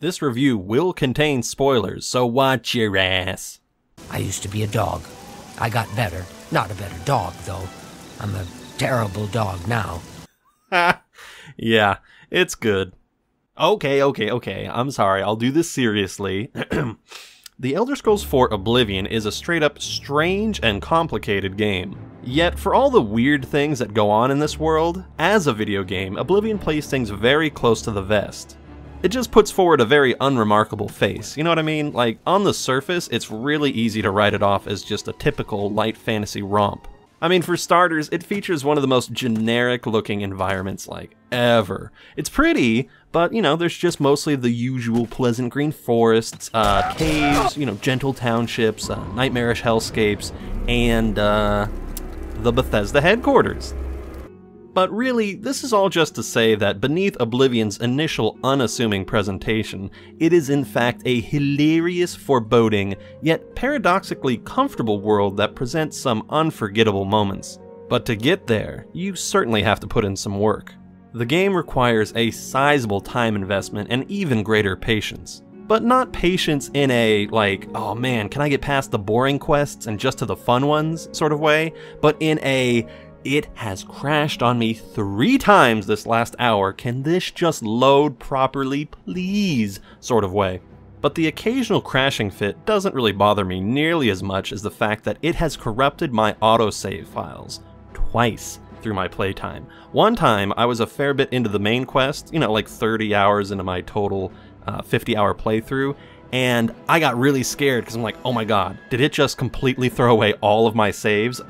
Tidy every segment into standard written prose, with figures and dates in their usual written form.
This review will contain spoilers, so watch your ass. I used to be a dog. I got better. Not a better dog, though. I'm a terrible dog now. Yeah, it's good. Okay. I'm sorry, I'll do this seriously. The Elder Scrolls IV Oblivion is a straight-up strange and complicated game. Yet, for all the weird things that go on in this world, as a video game, Oblivion plays things very close to the vest. It just puts forward a very unremarkable face, you know what I mean? Like, on the surface, it's really easy to write it off as just a typical light fantasy romp. I mean, for starters, it features one of the most generic-looking environments, like, ever. It's pretty, but, you know, there's just mostly the usual pleasant green forests, caves, you know, gentle townships, nightmarish hellscapes, and, the Bethesda headquarters. But really, this is all just to say that beneath Oblivion's initial unassuming presentation, it is in fact a hilarious, foreboding, yet paradoxically comfortable world that presents some unforgettable moments. But to get there, you certainly have to put in some work. The game requires a sizable time investment and even greater patience. But not patience in a, like, oh man, can I get past the boring quests and just to the fun ones sort of way, but in a, it has crashed on me 3 times this last hour, can this just load properly, please, sort of way. But the occasional crashing fit doesn't really bother me nearly as much as the fact that it has corrupted my autosave files twice through my playtime. One time, I was a fair bit into the main quest, you know, like 30 hours into my total 50-hour playthrough, and I got really scared because I'm like, oh my god, did it just completely throw away all of my saves?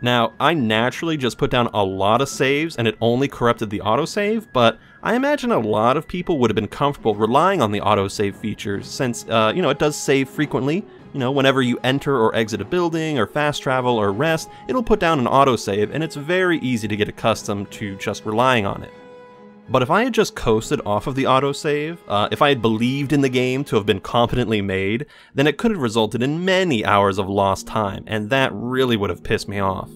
Now, I naturally just put down a lot of saves and it only corrupted the autosave, but I imagine a lot of people would have been comfortable relying on the autosave features since, you know, it does save frequently. You know, whenever you enter or exit a building or fast travel or rest, it'll put down an autosave and it's very easy to get accustomed to just relying on it. But if I had just coasted off of the autosave, if I had believed in the game to have been competently made, then it could have resulted in many hours of lost time, and that really would have pissed me off.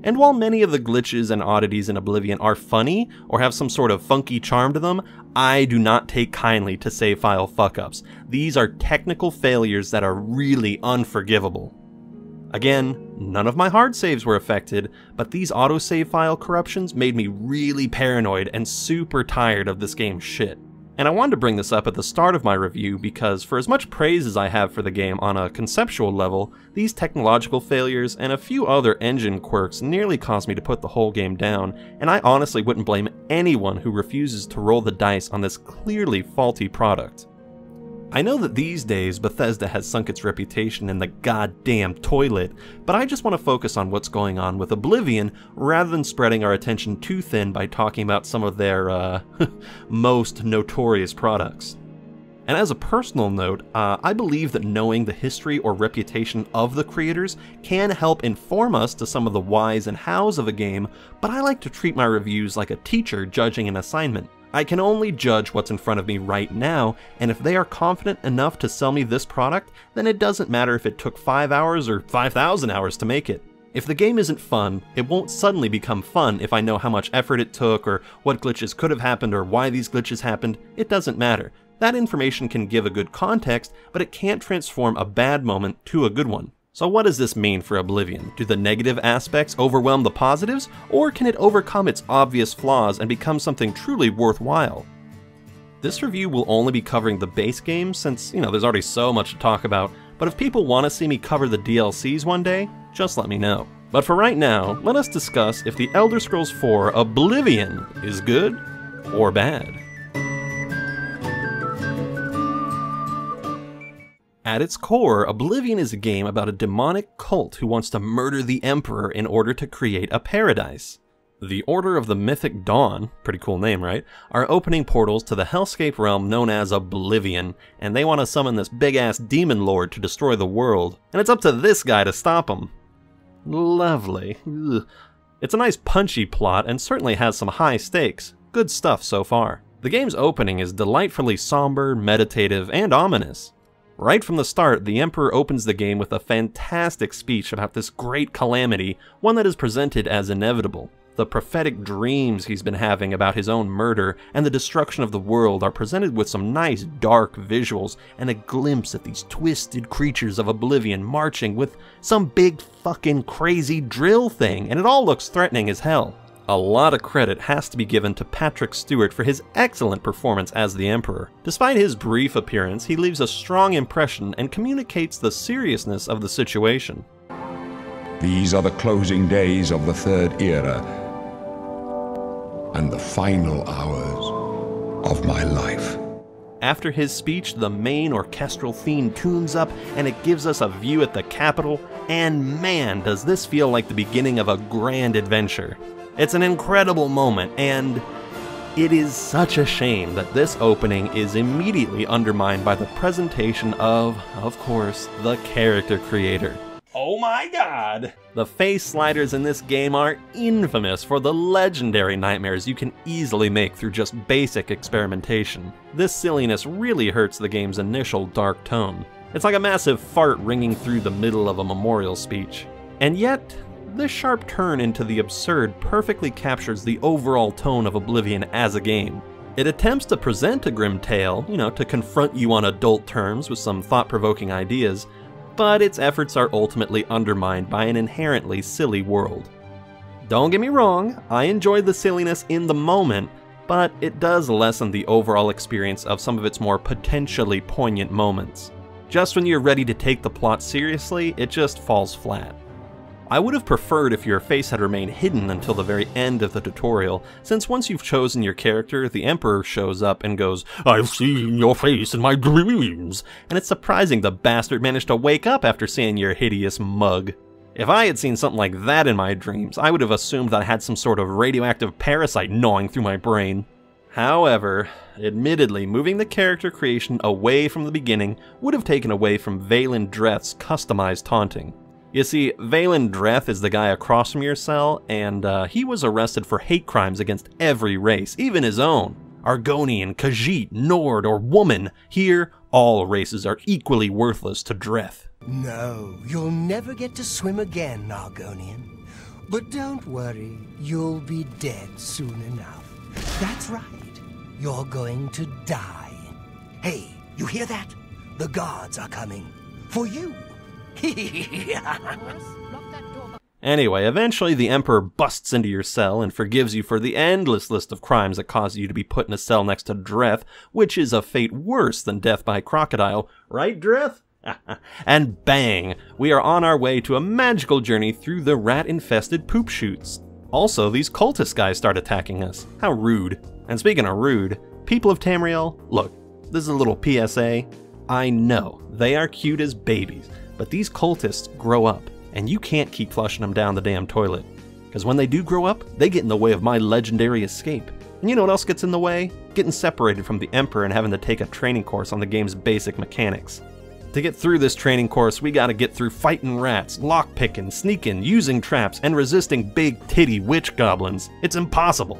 And while many of the glitches and oddities in Oblivion are funny, or have some sort of funky charm to them, I do not take kindly to save file fuck-ups. These are technical failures that are really unforgivable. Again, none of my hard saves were affected, but these autosave file corruptions made me really paranoid and super tired of this game's shit. And I wanted to bring this up at the start of my review because for as much praise as I have for the game on a conceptual level, these technological failures and a few other engine quirks nearly caused me to put the whole game down, and I honestly wouldn't blame anyone who refuses to roll the dice on this clearly faulty product. I know that these days Bethesda has sunk its reputation in the goddamn toilet, but I just want to focus on what's going on with Oblivion rather than spreading our attention too thin by talking about some of their, most notorious products. And as a personal note, I believe that knowing the history or reputation of the creators can help inform us to some of the whys and hows of a game, but I like to treat my reviews like a teacher judging an assignment. I can only judge what's in front of me right now, and if they are confident enough to sell me this product, then it doesn't matter if it took 5 hours or 5,000 hours to make it. If the game isn't fun, it won't suddenly become fun if I know how much effort it took, or what glitches could have happened, or why these glitches happened. It doesn't matter. That information can give a good context, but it can't transform a bad moment to a good one. So what does this mean for Oblivion? Do the negative aspects overwhelm the positives, or can it overcome its obvious flaws and become something truly worthwhile? This review will only be covering the base game since, you know, there's already so much to talk about, but if people want to see me cover the DLCs one day, just let me know. But for right now, let us discuss if the Elder Scrolls IV Oblivion is good or bad. At its core, Oblivion is a game about a demonic cult who wants to murder the Emperor in order to create a paradise. The Order of the Mythic Dawn, pretty cool name, right, are opening portals to the hellscape realm known as Oblivion, and they want to summon this big-ass demon lord to destroy the world, and it's up to this guy to stop him. Lovely. Ugh. It's a nice punchy plot and certainly has some high stakes. Good stuff so far. The game's opening is delightfully somber, meditative, and ominous. Right from the start, the Emperor opens the game with a fantastic speech about this great calamity, one that is presented as inevitable. The prophetic dreams he's been having about his own murder and the destruction of the world are presented with some nice dark visuals and a glimpse at these twisted creatures of Oblivion marching with some big fucking crazy drill thing, and it all looks threatening as hell. A lot of credit has to be given to Patrick Stewart for his excellent performance as the Emperor. Despite his brief appearance, he leaves a strong impression and communicates the seriousness of the situation. These are the closing days of the Third Era, and the final hours of my life. After his speech, the main orchestral theme tunes up and it gives us a view at the capital, and man, does this feel like the beginning of a grand adventure. It's an incredible moment, and it is such a shame that this opening is immediately undermined by the presentation of course, the character creator. Oh my god! The face sliders in this game are infamous for the legendary nightmares you can easily make through just basic experimentation. This silliness really hurts the game's initial dark tone. It's like a massive fart ringing through the middle of a memorial speech. And yet, this sharp turn into the absurd perfectly captures the overall tone of Oblivion as a game. It attempts to present a grim tale, to confront you on adult terms with some thought-provoking ideas, but its efforts are ultimately undermined by an inherently silly world. Don't get me wrong, I enjoyed the silliness in the moment, but it does lessen the overall experience of some of its more potentially poignant moments. Just when you're ready to take the plot seriously, it just falls flat. I would have preferred if your face had remained hidden until the very end of the tutorial, since once you've chosen your character, the Emperor shows up and goes, "I've seen your face in my dreams," and it's surprising the bastard managed to wake up after seeing your hideous mug. If I had seen something like that in my dreams, I would have assumed that I had some sort of radioactive parasite gnawing through my brain. However, admittedly, moving the character creation away from the beginning would have taken away from Vaylin Dreth's customized taunting. You see, Vaylin Dreth is the guy across from your cell, and he was arrested for hate crimes against every race, even his own. Argonian, Khajiit, Nord, or woman, here, all races are equally worthless to Dreth. No, you'll never get to swim again, Argonian. But don't worry, you'll be dead soon enough. That's right, you're going to die. Hey, you hear that? The guards are coming. For you. Anyway, eventually the Emperor busts into your cell and forgives you for the endless list of crimes that caused you to be put in a cell next to Dreth, which is a fate worse than death by crocodile. Right, Dreth? And bang! We are on our way to a magical journey through the rat-infested poop chutes. Also, these cultist guys start attacking us. How rude. And speaking of rude, people of Tamriel, look, this is a little PSA. I know, they are cute as babies, but these cultists grow up, and you can't keep flushing them down the damn toilet. Because when they do grow up, they get in the way of my legendary escape. And you know what else gets in the way? Getting separated from the Emperor and having to take a training course on the game's basic mechanics. To get through this training course, we gotta get through fighting rats, lockpicking, sneaking, using traps, and resisting big titty witch goblins. It's impossible.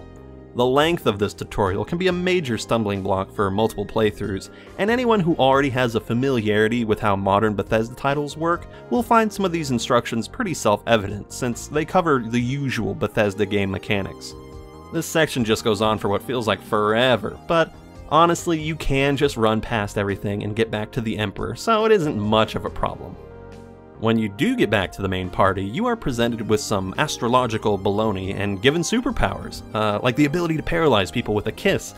The length of this tutorial can be a major stumbling block for multiple playthroughs, and anyone who already has a familiarity with how modern Bethesda titles work will find some of these instructions pretty self-evident, since they cover the usual Bethesda game mechanics. This section just goes on for what feels like forever, but honestly, you can just run past everything and get back to the Emperor, so it isn't much of a problem. When you do get back to the main party, you are presented with some astrological baloney and given superpowers, like the ability to paralyze people with a kiss.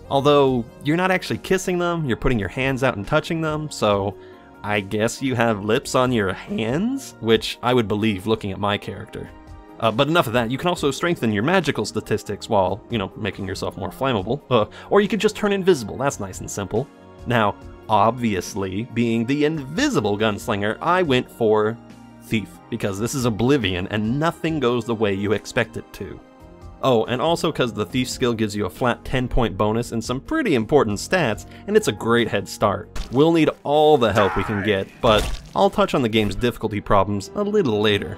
Although, you're not actually kissing them, you're putting your hands out and touching them, so I guess you have lips on your hands? Which I would believe looking at my character. But enough of that, you can also strengthen your magical statistics while, making yourself more flammable. Or you could just turn invisible, that's nice and simple. Now, obviously, being the invisible gunslinger, I went for Thief, because this is Oblivion and nothing goes the way you expect it to. Oh, and also because the Thief skill gives you a flat 10-point bonus and some pretty important stats, and it's a great head start. We'll need all the help we can get, but I'll touch on the game's difficulty problems a little later.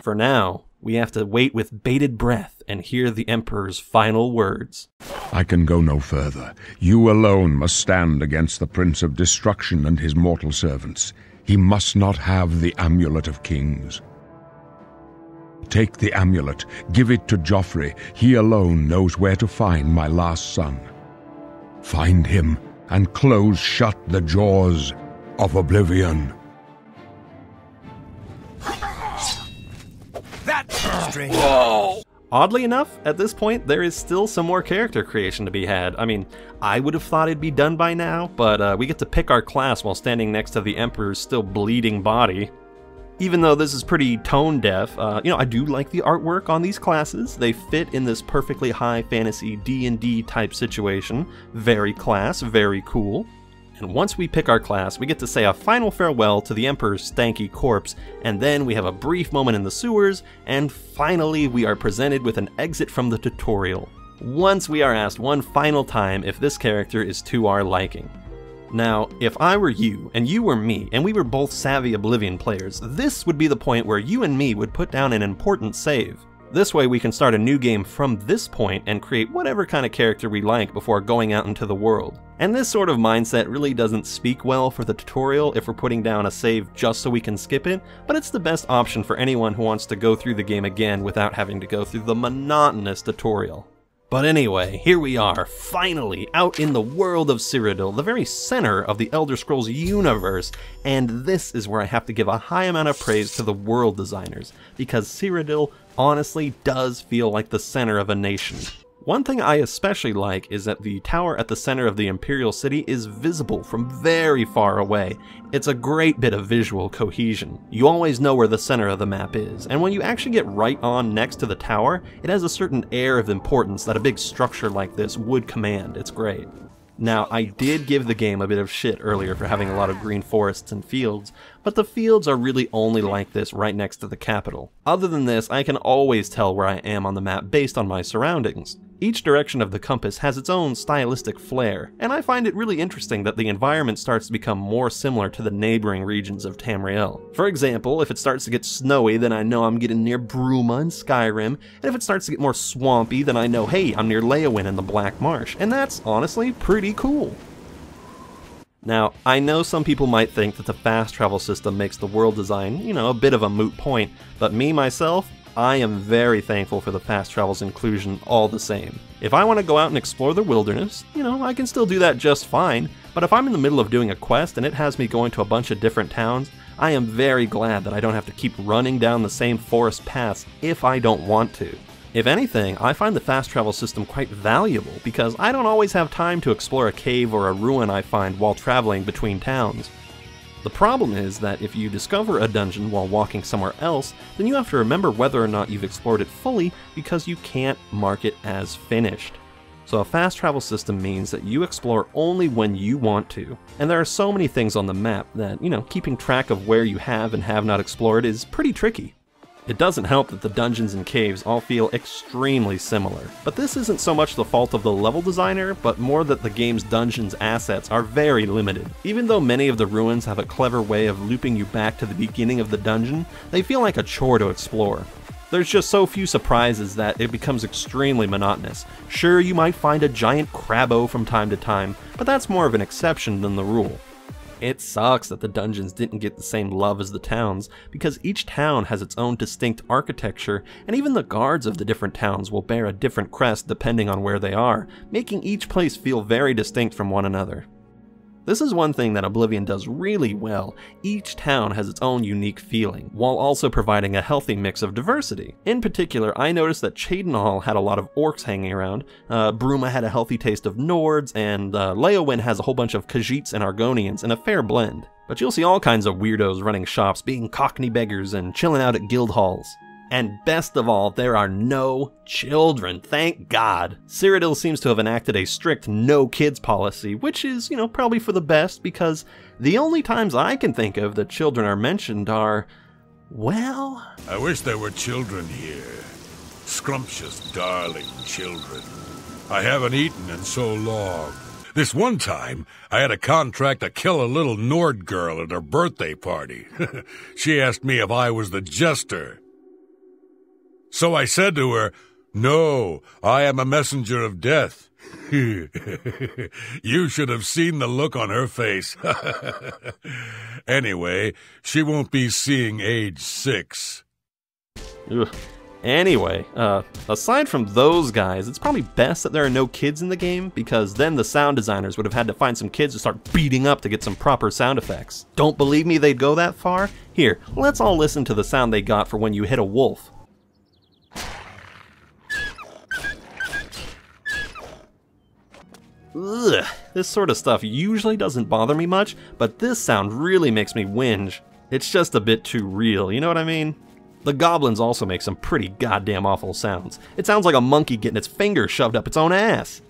For now, we have to wait with bated breath and hear the Emperor's final words. I can go no further. You alone must stand against the Prince of Destruction and his mortal servants. He must not have the Amulet of Kings. Take the amulet, give it to Joffrey. He alone knows where to find my last son. Find him and close shut the jaws of Oblivion. That's strange. Oddly enough, at this point, there is still some more character creation to be had. I mean, I would have thought it'd be done by now, but we get to pick our class while standing next to the Emperor's still bleeding body. Even though this is pretty tone-deaf, I do like the artwork on these classes. They fit in this perfectly high fantasy D&D type situation. Very class, very cool. And once we pick our class, we get to say a final farewell to the Emperor's stanky corpse, and then we have a brief moment in the sewers, and finally we are presented with an exit from the tutorial. Once we are asked one final time if this character is to our liking. Now, if I were you, and you were me, and we were both savvy Oblivion players, this would be the point where you and me would put down an important save. This way we can start a new game from this point and create whatever kind of character we like before going out into the world. And this sort of mindset really doesn't speak well for the tutorial if we're putting down a save just so we can skip it, but it's the best option for anyone who wants to go through the game again without having to go through the monotonous tutorial. But anyway, here we are, finally out in the world of Cyrodiil, the very center of the Elder Scrolls universe, and this is where I have to give a high amount of praise to the world designers, because Cyrodiil honestly does feel like the center of a nation. One thing I especially like is that the tower at the center of the Imperial City is visible from very far away. It's a great bit of visual cohesion. You always know where the center of the map is, and when you actually get right on next to the tower, it has a certain air of importance that a big structure like this would command. It's great. Now, I did give the game a bit of shit earlier for having a lot of green forests and fields, but the fields are really only like this right next to the capital. Other than this, I can always tell where I am on the map based on my surroundings. Each direction of the compass has its own stylistic flair, and I find it really interesting that the environment starts to become more similar to the neighboring regions of Tamriel. For example, if it starts to get snowy, then I know I'm getting near Bruma and Skyrim, and if it starts to get more swampy, then I know, hey, I'm near Leyawiin and the Black Marsh, and that's honestly pretty cool. Now, I know some people might think that the fast travel system makes the world design, a bit of a moot point, but me, myself, I am very thankful for the fast travel's inclusion all the same. If I want to go out and explore the wilderness, I can still do that just fine, but if I'm in the middle of doing a quest and it has me going to a bunch of different towns, I am very glad that I don't have to keep running down the same forest paths if I don't want to. If anything, I find the fast travel system quite valuable because I don't always have time to explore a cave or a ruin I find while traveling between towns. The problem is that if you discover a dungeon while walking somewhere else, then you have to remember whether or not you've explored it fully because you can't mark it as finished. So a fast travel system means that you explore only when you want to. And there are so many things on the map that, keeping track of where you have and have not explored is pretty tricky. It doesn't help that the dungeons and caves all feel extremely similar, but this isn't so much the fault of the level designer, but more that the game's dungeons assets are very limited. Even though many of the ruins have a clever way of looping you back to the beginning of the dungeon, they feel like a chore to explore. There's just so few surprises that it becomes extremely monotonous. Sure, you might find a giant crabbo from time to time, but that's more of an exception than the rule. It sucks that the dungeons didn't get the same love as the towns, because each town has its own distinct architecture, and even the guards of the different towns will bear a different crest depending on where they are, making each place feel very distinct from one another. This is one thing that Oblivion does really well. Each town has its own unique feeling, while also providing a healthy mix of diversity. In particular, I noticed that Cheydinhal had a lot of orcs hanging around, Bruma had a healthy taste of Nords, and Leyawiin has a whole bunch of Khajiits and Argonians in a fair blend. But you'll see all kinds of weirdos running shops, being cockney beggars, and chilling out at guild halls. And best of all, there are no children, thank God. Cyrodiil seems to have enacted a strict no kids policy, which is, probably for the best, because the only times I can think of that children are mentioned are, well... I wish there were children here. Scrumptious, darling children. I haven't eaten in so long. This one time, I had a contract to kill a little Nord girl at her birthday party. She asked me if I was the jester. So I said to her, "No, I am a messenger of death." You should have seen the look on her face. Anyway, she won't be seeing age 6. Ugh. Anyway, aside from those guys, it's probably best that there are no kids in the game, because then the sound designers would have had to find some kids to start beating up to get some proper sound effects. Don't believe me they'd go that far? Here, let's all listen to the sound they got for when you hit a wolf. Ugh, this sort of stuff usually doesn't bother me much, but this sound really makes me whinge. It's just a bit too real, you know what I mean? The goblins also make some pretty goddamn awful sounds. It sounds like a monkey getting its finger shoved up its own ass.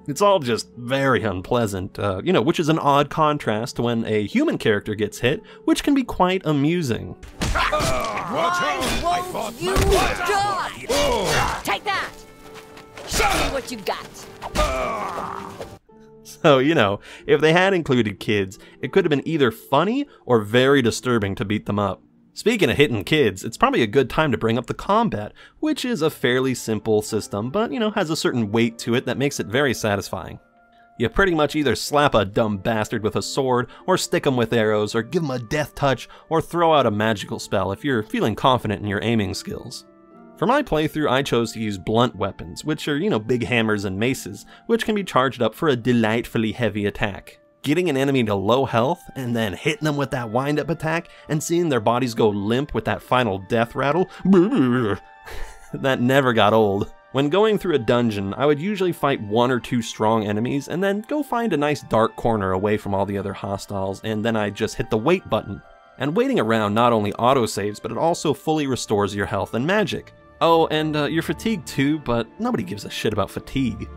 It's all just very unpleasant, you know, which is an odd contrast to when a human character gets hit, which can be quite amusing. Why won't you die? Take that! Show me what you got! So, you know, if they had included kids, it could have been either funny or very disturbing to beat them up. Speaking of hitting kids, it's probably a good time to bring up the combat, which is a fairly simple system, but, you know, has a certain weight to it that makes it very satisfying. You pretty much either slap a dumb bastard with a sword, or stick him with arrows, or give him a death touch, or throw out a magical spell if you're feeling confident in your aiming skills. For my playthrough, I chose to use blunt weapons, which are, you know, big hammers and maces, which can be charged up for a delightfully heavy attack. Getting an enemy to low health, and then hitting them with that wind-up attack, and seeing their bodies go limp with that final death rattle, that never got old. When going through a dungeon, I would usually fight 1 or 2 strong enemies, and then go find a nice dark corner away from all the other hostiles, and then I'd just hit the wait button. And waiting around not only autosaves, but it also fully restores your health and magic. Oh, and you're fatigued too, but nobody gives a shit about fatigue.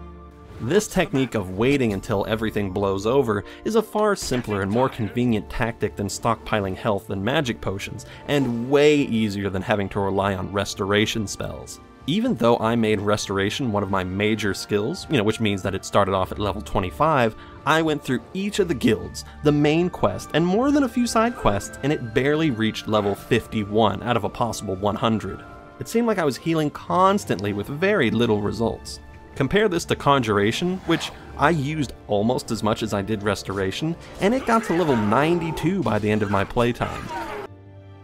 This technique of waiting until everything blows over is a far simpler and more convenient tactic than stockpiling health and magic potions, and way easier than having to rely on restoration spells. Even though I made restoration one of my major skills, you know, which means that it started off at level 25, I went through each of the guilds, the main quest, and more than a few side quests, and it barely reached level 51 out of a possible 100. It seemed like I was healing constantly with very little results. Compare this to Conjuration, which I used almost as much as I did Restoration, and it got to level 92 by the end of my playtime.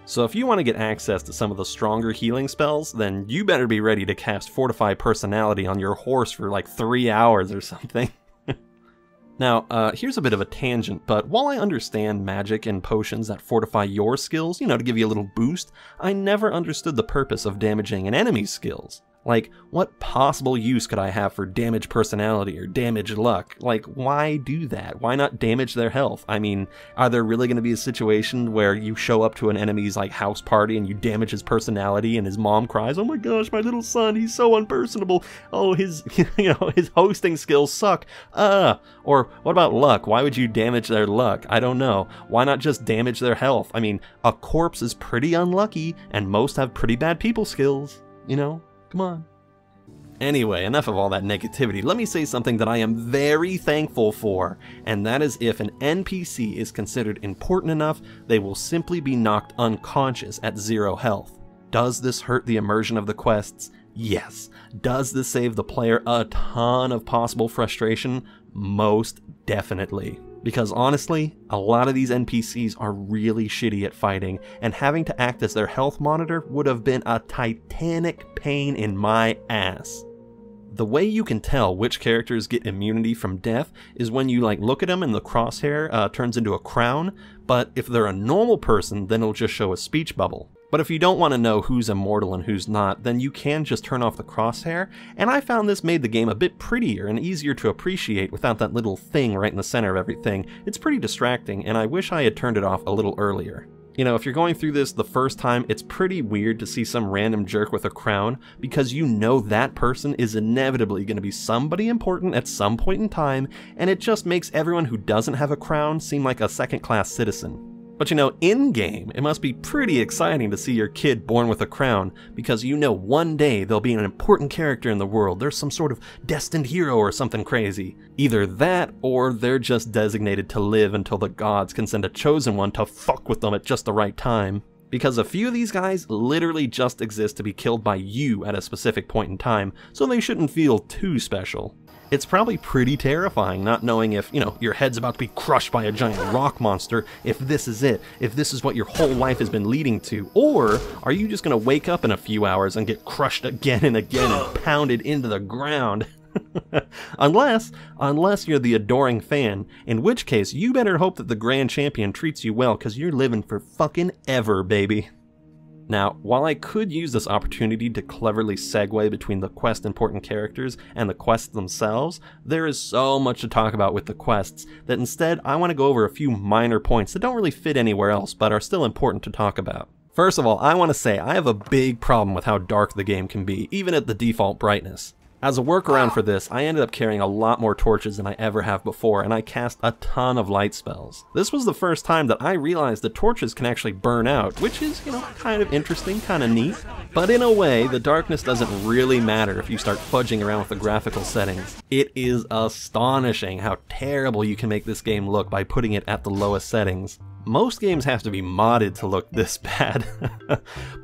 So if you want to get access to some of the stronger healing spells, then you better be ready to cast Fortify Personality on your horse for like 3 hours or something. Now, here's a bit of a tangent, but while I understand magic and potions that fortify your skills, you know, to give you a little boost, I never understood the purpose of damaging an enemy's skills. Like, what possible use could I have for damage personality or damage luck? Like, why do that? Why not damage their health? I mean, are there really going to be a situation where you show up to an enemy's, like, house party and you damage his personality and his mom cries, "Oh my gosh, my little son, he's so unpersonable. Oh, his, you know, his hosting skills suck. Or what about luck? Why would you damage their luck? I don't know. Why not just damage their health? I mean, a corpse is pretty unlucky and most have pretty bad people skills, you know? Come on. Anyway, enough of all that negativity. Let me say something that I am very thankful for, and that is if an NPC is considered important enough, they will simply be knocked unconscious at 0 health. Does this hurt the immersion of the quests? Yes. Does this save the player a ton of possible frustration? Most definitely. Because honestly, a lot of these NPCs are really shitty at fighting, and having to act as their health monitor would have been a titanic pain in my ass. The way you can tell which characters get immunity from death is when you look at them and the crosshair turns into a crown, but if they're a normal person, then it'll just show a speech bubble. But if you don't want to know who's immortal and who's not, then you can just turn off the crosshair, and I found this made the game a bit prettier and easier to appreciate without that little thing right in the center of everything. It's pretty distracting, and I wish I had turned it off a little earlier. You know, if you're going through this the first time, it's pretty weird to see some random jerk with a crown, because you know that person is inevitably going to be somebody important at some point in time, and it just makes everyone who doesn't have a crown seem like a second-class citizen. But you know, in-game, it must be pretty exciting to see your kid born with a crown, because you know one day they'll be an important character in the world. There's some sort of destined hero or something crazy. Either that, or they're just designated to live until the gods can send a chosen one to fuck with them at just the right time. Because a few of these guys literally just exist to be killed by you at a specific point in time, so they shouldn't feel too special. It's probably pretty terrifying not knowing if, you know, your head's about to be crushed by a giant rock monster, if this is it, if this is what your whole life has been leading to, or are you just going to wake up in a few hours and get crushed again and again and pounded into the ground? unless you're the adoring fan, in which case you better hope that the Grand Champion treats you well, because you're living for fucking ever, baby. Now, while I could use this opportunity to cleverly segue between the quest important characters and the quests themselves, there is so much to talk about with the quests that instead I want to go over a few minor points that don't really fit anywhere else but are still important to talk about. First of all, I want to say I have a big problem with how dark the game can be, even at the default brightness. As a workaround for this, I ended up carrying a lot more torches than I ever have before, and I cast a ton of light spells. This was the first time that I realized that torches can actually burn out, which is, you know, kind of interesting, kind of neat. But in a way, the darkness doesn't really matter if you start fudging around with the graphical settings. It is astonishing how terrible you can make this game look by putting it at the lowest settings. Most games have to be modded to look this bad.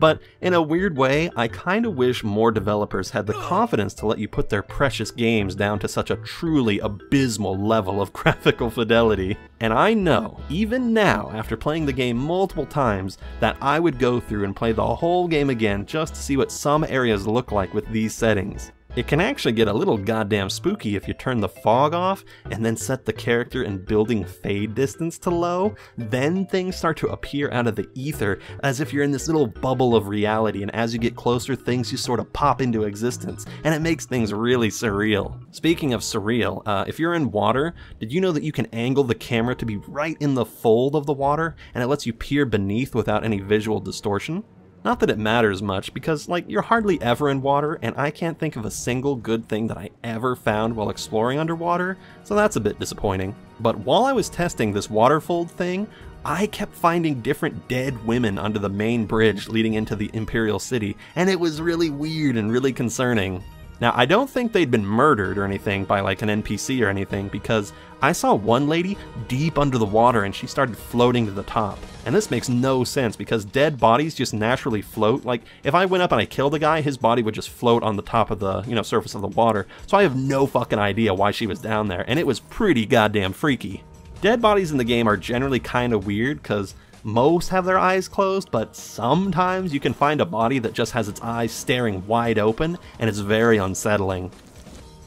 But in a weird way, I kind of wish more developers had the confidence to let you put their precious games down to such a truly abysmal level of graphical fidelity. And I know, even now, after playing the game multiple times, that I would go through and play the whole game again just to see what some areas look like with these settings. It can actually get a little goddamn spooky if you turn the fog off and then set the character and building fade distance to low. Then things start to appear out of the ether as if you're in this little bubble of reality, and as you get closer, things just sort of pop into existence, and it makes things really surreal. Speaking of surreal, if you're in water, did you know that you can angle the camera to be right in the fold of the water, and it lets you peer beneath without any visual distortion? Not that it matters much, because, like, you're hardly ever in water, and I can't think of a single good thing that I ever found while exploring underwater, so that's a bit disappointing. But while I was testing this waterfold thing, I kept finding different dead women under the main bridge leading into the Imperial City, and it was really weird and really concerning. Now, I don't think they'd been murdered or anything by like an NPC or anything, because I saw one lady deep under the water and she started floating to the top. And this makes no sense because dead bodies just naturally float. Like, if I went up and I killed a guy, his body would just float on the top of the, you know, surface of the water. So I have no fucking idea why she was down there, and it was pretty goddamn freaky. Dead bodies in the game are generally kind of weird because most have their eyes closed, but sometimes you can find a body that just has its eyes staring wide open, and it's very unsettling.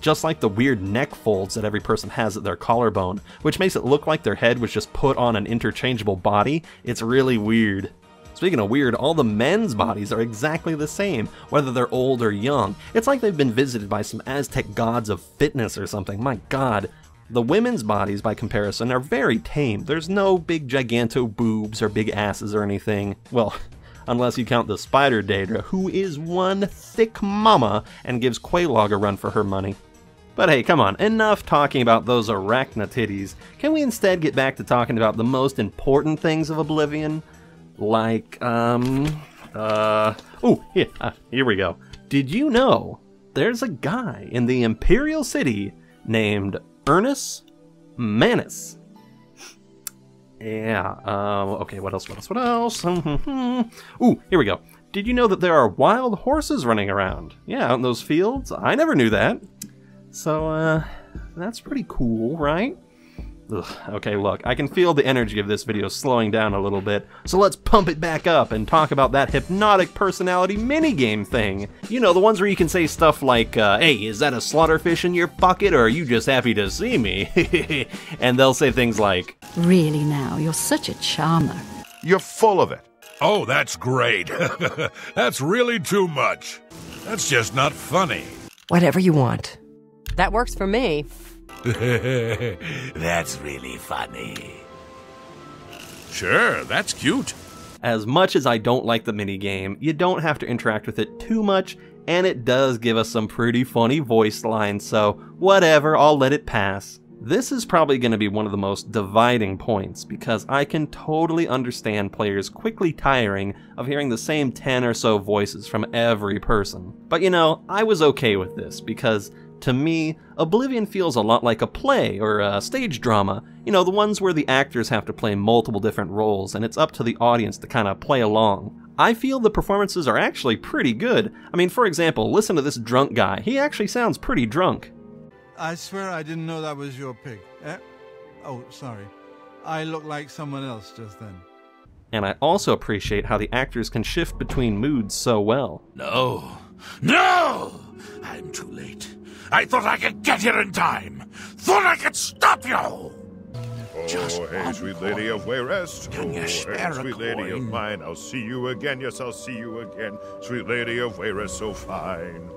Just like the weird neck folds that every person has at their collarbone, which makes it look like their head was just put on an interchangeable body. It's really weird. Speaking of weird, all the men's bodies are exactly the same, whether they're old or young. It's like they've been visited by some Aztec gods of fitness or something, my god. The women's bodies, by comparison, are very tame. There's no big giganto boobs or big asses or anything. Well, unless you count the spider Daedra, who is one thick mama and gives Quelaag a run for her money. But hey, come on, enough talking about those arachna titties. Can we instead get back to talking about the most important things of Oblivion? Like, here we go. Did you know there's a guy in the Imperial City named Ernest Manus? Yeah, okay, what else? Ooh, here we go. Did you know that there are wild horses running around? Yeah, out in those fields? I never knew that. So, that's pretty cool, right? Ugh, okay, look, I can feel the energy of this video slowing down a little bit, so let's pump it back up and talk about that hypnotic personality minigame thing. You know, the ones where you can say stuff like, hey, is that a slaughterfish in your pocket, or are you just happy to see me? And they'll say things like, really now, you're such a charmer. You're full of it. Oh, that's great. That's really too much. That's just not funny. Whatever you want. That works for me. That's really funny. Sure, that's cute. As much as I don't like the minigame, you don't have to interact with it too much, and it does give us some pretty funny voice lines, so whatever, I'll let it pass. This is probably going to be one of the most dividing points, because I can totally understand players quickly tiring of hearing the same 10 or so voices from every person. But you know, I was okay with this, because to me, Oblivion feels a lot like a play or a stage drama. You know, the ones where the actors have to play multiple different roles and it's up to the audience to kind of play along. I feel the performances are actually pretty good. I mean, for example, listen to this drunk guy. He actually sounds pretty drunk. I swear I didn't know that was your pig. Eh? Oh, sorry. I looked like someone else just then. And I also appreciate how the actors can shift between moods so well. No! No! I'm too late. I thought I could get here in time. Thought I could stop you! Just hey, sweet lady of Wayrest. Can you spare a sweet lady of coin? mine, I'll see you again. Yes, I'll see you again. Sweet lady of Wayrest, so fine.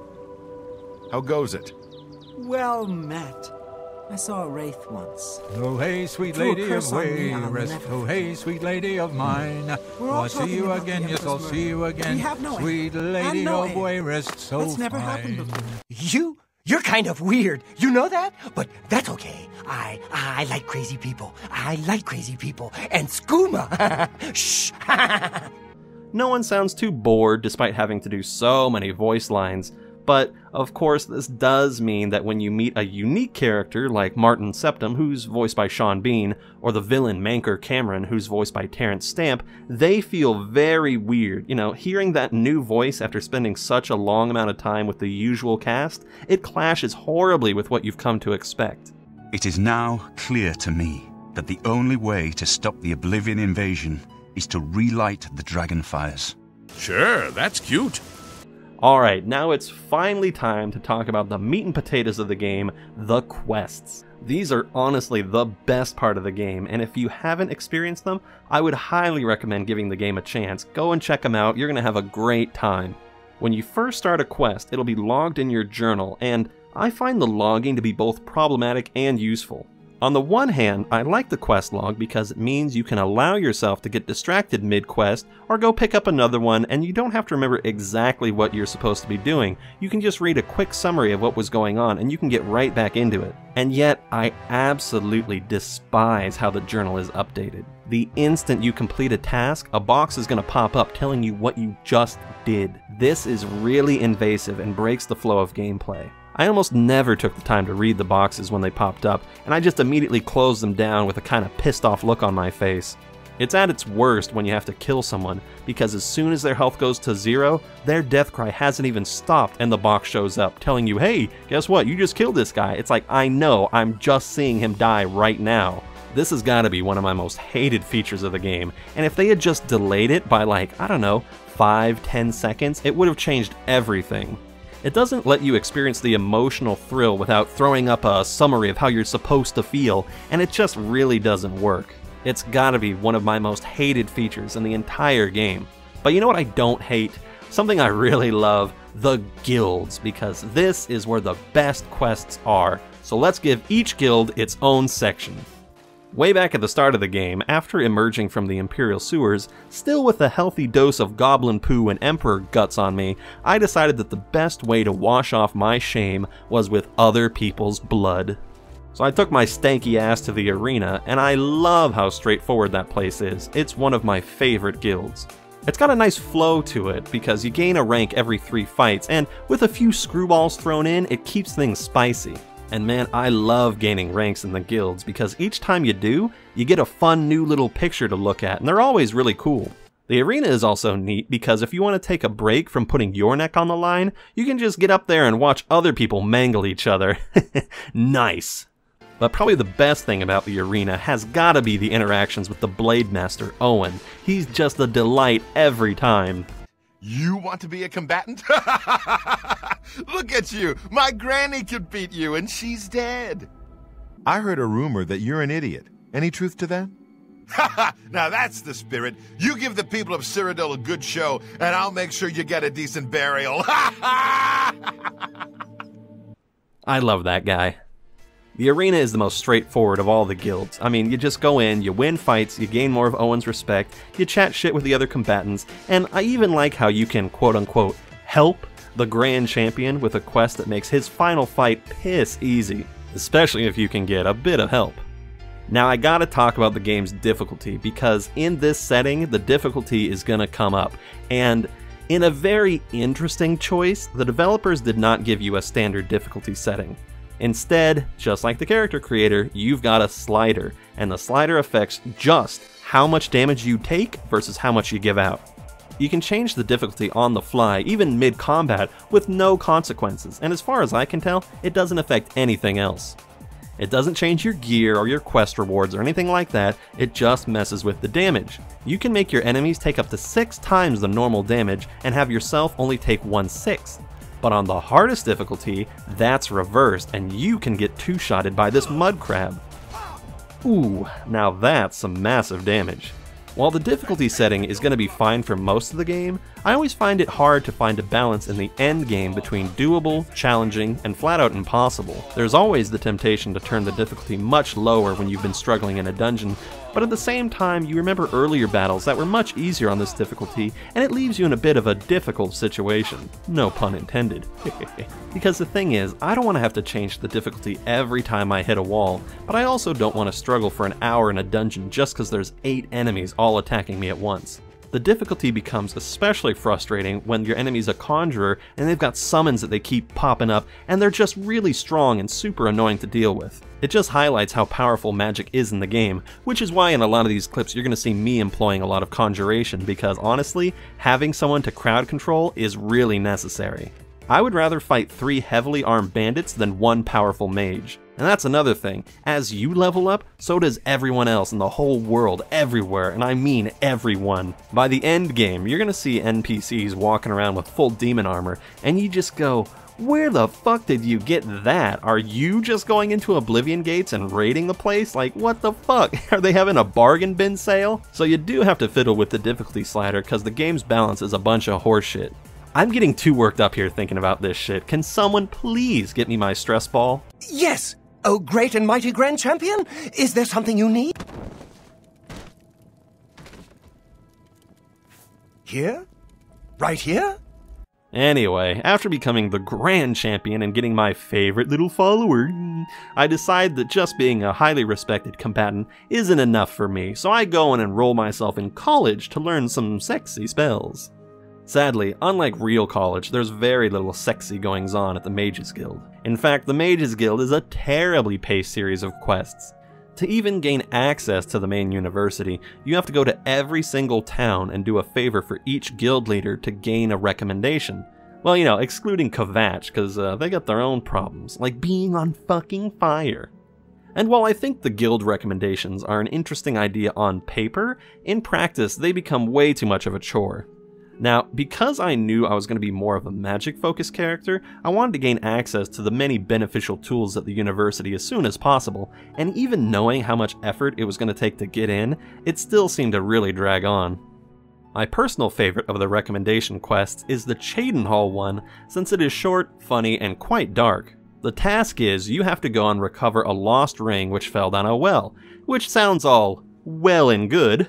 How goes it? Well met. I saw a wraith once. Oh, hey, sweet Threw a lady of curse on me I'll Wayrest. never Oh, hey, sweet lady of mine. We're all I'll see talking you about again. the Yes, I'll Emperor's see you murder. again. We have no Sweet heir. lady And no of heir. Wayrest, so That's never happened fine. before. You're kind of weird. You know that? But that's okay. I like crazy people. I like crazy people. And skooma. Shh. No one sounds too bored despite having to do so many voice lines, but of course this does mean that when you meet a unique character like Martin Septim, who's voiced by Sean Bean, or the villain Manker Cameron, who's voiced by Terrence Stamp, they feel very weird. You know, hearing that new voice after spending such a long amount of time with the usual cast, it clashes horribly with what you've come to expect. It is now clear to me that the only way to stop the Oblivion invasion is to relight the dragon fires. Sure, that's cute. Alright, now it's finally time to talk about the meat and potatoes of the game, the quests. These are honestly the best part of the game, and if you haven't experienced them, I would highly recommend giving the game a chance. Go and check them out, you're going to have a great time. When you first start a quest, it'll be logged in your journal, and I find the logging to be both problematic and useful. On the one hand, I like the quest log because it means you can allow yourself to get distracted mid-quest or go pick up another one, and you don't have to remember exactly what you're supposed to be doing. You can just read a quick summary of what was going on and you can get right back into it. And yet, I absolutely despise how the journal is updated. The instant you complete a task, a box is going to pop up telling you what you just did. This is really invasive and breaks the flow of gameplay. I almost never took the time to read the boxes when they popped up, and I just immediately closed them down with a kind of pissed off look on my face. It's at its worst when you have to kill someone, because as soon as their health goes to 0, their death cry hasn't even stopped and the box shows up telling you, hey, guess what, you just killed this guy. It's like, I know, I'm just seeing him die right now. This has got to be one of my most hated features of the game, and if they had just delayed it by like, I don't know, 5-10 seconds, it would have changed everything. It doesn't let you experience the emotional thrill without throwing up a summary of how you're supposed to feel, and it just really doesn't work. It's gotta be one of my most hated features in the entire game. But you know what I don't hate? Something I really love, the guilds, because this is where the best quests are. So let's give each guild its own section. Way back at the start of the game, after emerging from the Imperial sewers, still with a healthy dose of goblin poo and emperor guts on me, I decided that the best way to wash off my shame was with other people's blood. So I took my stanky ass to the arena, and I love how straightforward that place is. It's one of my favorite guilds. It's got a nice flow to it, because you gain a rank every 3 fights, and with a few screwballs thrown in, it keeps things spicy. And man, I love gaining ranks in the guilds, because each time you do, you get a fun new little picture to look at, and they're always really cool. The arena is also neat because if you want to take a break from putting your neck on the line, you can just get up there and watch other people mangle each other. Nice. But probably the best thing about the arena has gotta be the interactions with the Blade Master, Owen. He's just a delight every time. You want to be a combatant? Look at you! My granny could beat you, and she's dead. I heard a rumor that you're an idiot. Any truth to that? Now that's the spirit. You give the people of Cyrodiil a good show, and I'll make sure you get a decent burial. I love that guy. The arena is the most straightforward of all the guilds. I mean, you just go in, you win fights, you gain more of Owen's respect, you chat shit with the other combatants, and I even like how you can quote-unquote help the Grand Champion with a quest that makes his final fight piss easy, especially if you can get a bit of help. Now I gotta talk about the game's difficulty, because in this setting, the difficulty is gonna come up, and in a very interesting choice, the developers did not give you a standard difficulty setting. Instead, just like the character creator, you've got a slider, and the slider affects just how much damage you take versus how much you give out. You can change the difficulty on the fly, even mid-combat, with no consequences, and as far as I can tell, it doesn't affect anything else. It doesn't change your gear or your quest rewards or anything like that, it just messes with the damage. You can make your enemies take up to 6 times the normal damage and have yourself only take 1/6. But on the hardest difficulty, that's reversed and you can get two-shotted by this mud crab. Ooh, now that's some massive damage. While the difficulty setting is going to be fine for most of the game, I always find it hard to find a balance in the end game between doable, challenging, and flat out impossible. There's always the temptation to turn the difficulty much lower when you've been struggling in a dungeon, but at the same time you remember earlier battles that were much easier on this difficulty, and it leaves you in a bit of a difficult situation. No pun intended. Because the thing is, I don't want to have to change the difficulty every time I hit a wall, but I also don't want to struggle for an hour in a dungeon just because there's 8 enemies all attacking me at once. The difficulty becomes especially frustrating when your enemy's a conjurer and they've got summons that they keep popping up and they're just really strong and super annoying to deal with. It just highlights how powerful magic is in the game, which is why in a lot of these clips you're going to see me employing a lot of conjuration because honestly, having someone to crowd control is really necessary. I would rather fight 3 heavily armed bandits than 1 powerful mage. And that's another thing, as you level up, so does everyone else in the whole world, everywhere, and I mean everyone. By the end game, you're gonna see NPCs walking around with full demon armor, and you just go, where the fuck did you get that? Are you just going into Oblivion gates and raiding the place? Like, what the fuck? Are they having a bargain bin sale? So you do have to fiddle with the difficulty slider, cause the game's balance is a bunch of horseshit. I'm getting too worked up here thinking about this shit. Can someone please get me my stress ball? Yes! Oh, great and mighty Grand Champion! Is there something you need? Here? Right here? Anyway, after becoming the Grand Champion and getting my favorite little follower, I decide that just being a highly respected combatant isn't enough for me, so I go and enroll myself in college to learn some sexy spells. Sadly, unlike real college, there's very little sexy goings-on at the Mages Guild. In fact, the Mages Guild is a terribly paced series of quests. To even gain access to the main university, you have to go to every single town and do a favor for each guild leader to gain a recommendation. Well, you know, excluding Kvatch, because they got their own problems, like being on fucking fire. And while I think the guild recommendations are an interesting idea on paper, in practice they become way too much of a chore. Now, because I knew I was going to be more of a magic-focused character, I wanted to gain access to the many beneficial tools at the university as soon as possible, and even knowing how much effort it was going to take to get in, it still seemed to really drag on. My personal favorite of the recommendation quests is the Cheydinhal one, since it is short, funny, and quite dark. The task is you have to go and recover a lost ring which fell down a well, which sounds all well and good,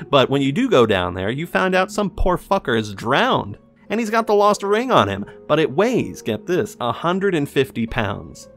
but when you do go down there, you found out some poor fucker is drowned, and he's got the lost ring on him, but it weighs, get this, 150 pounds.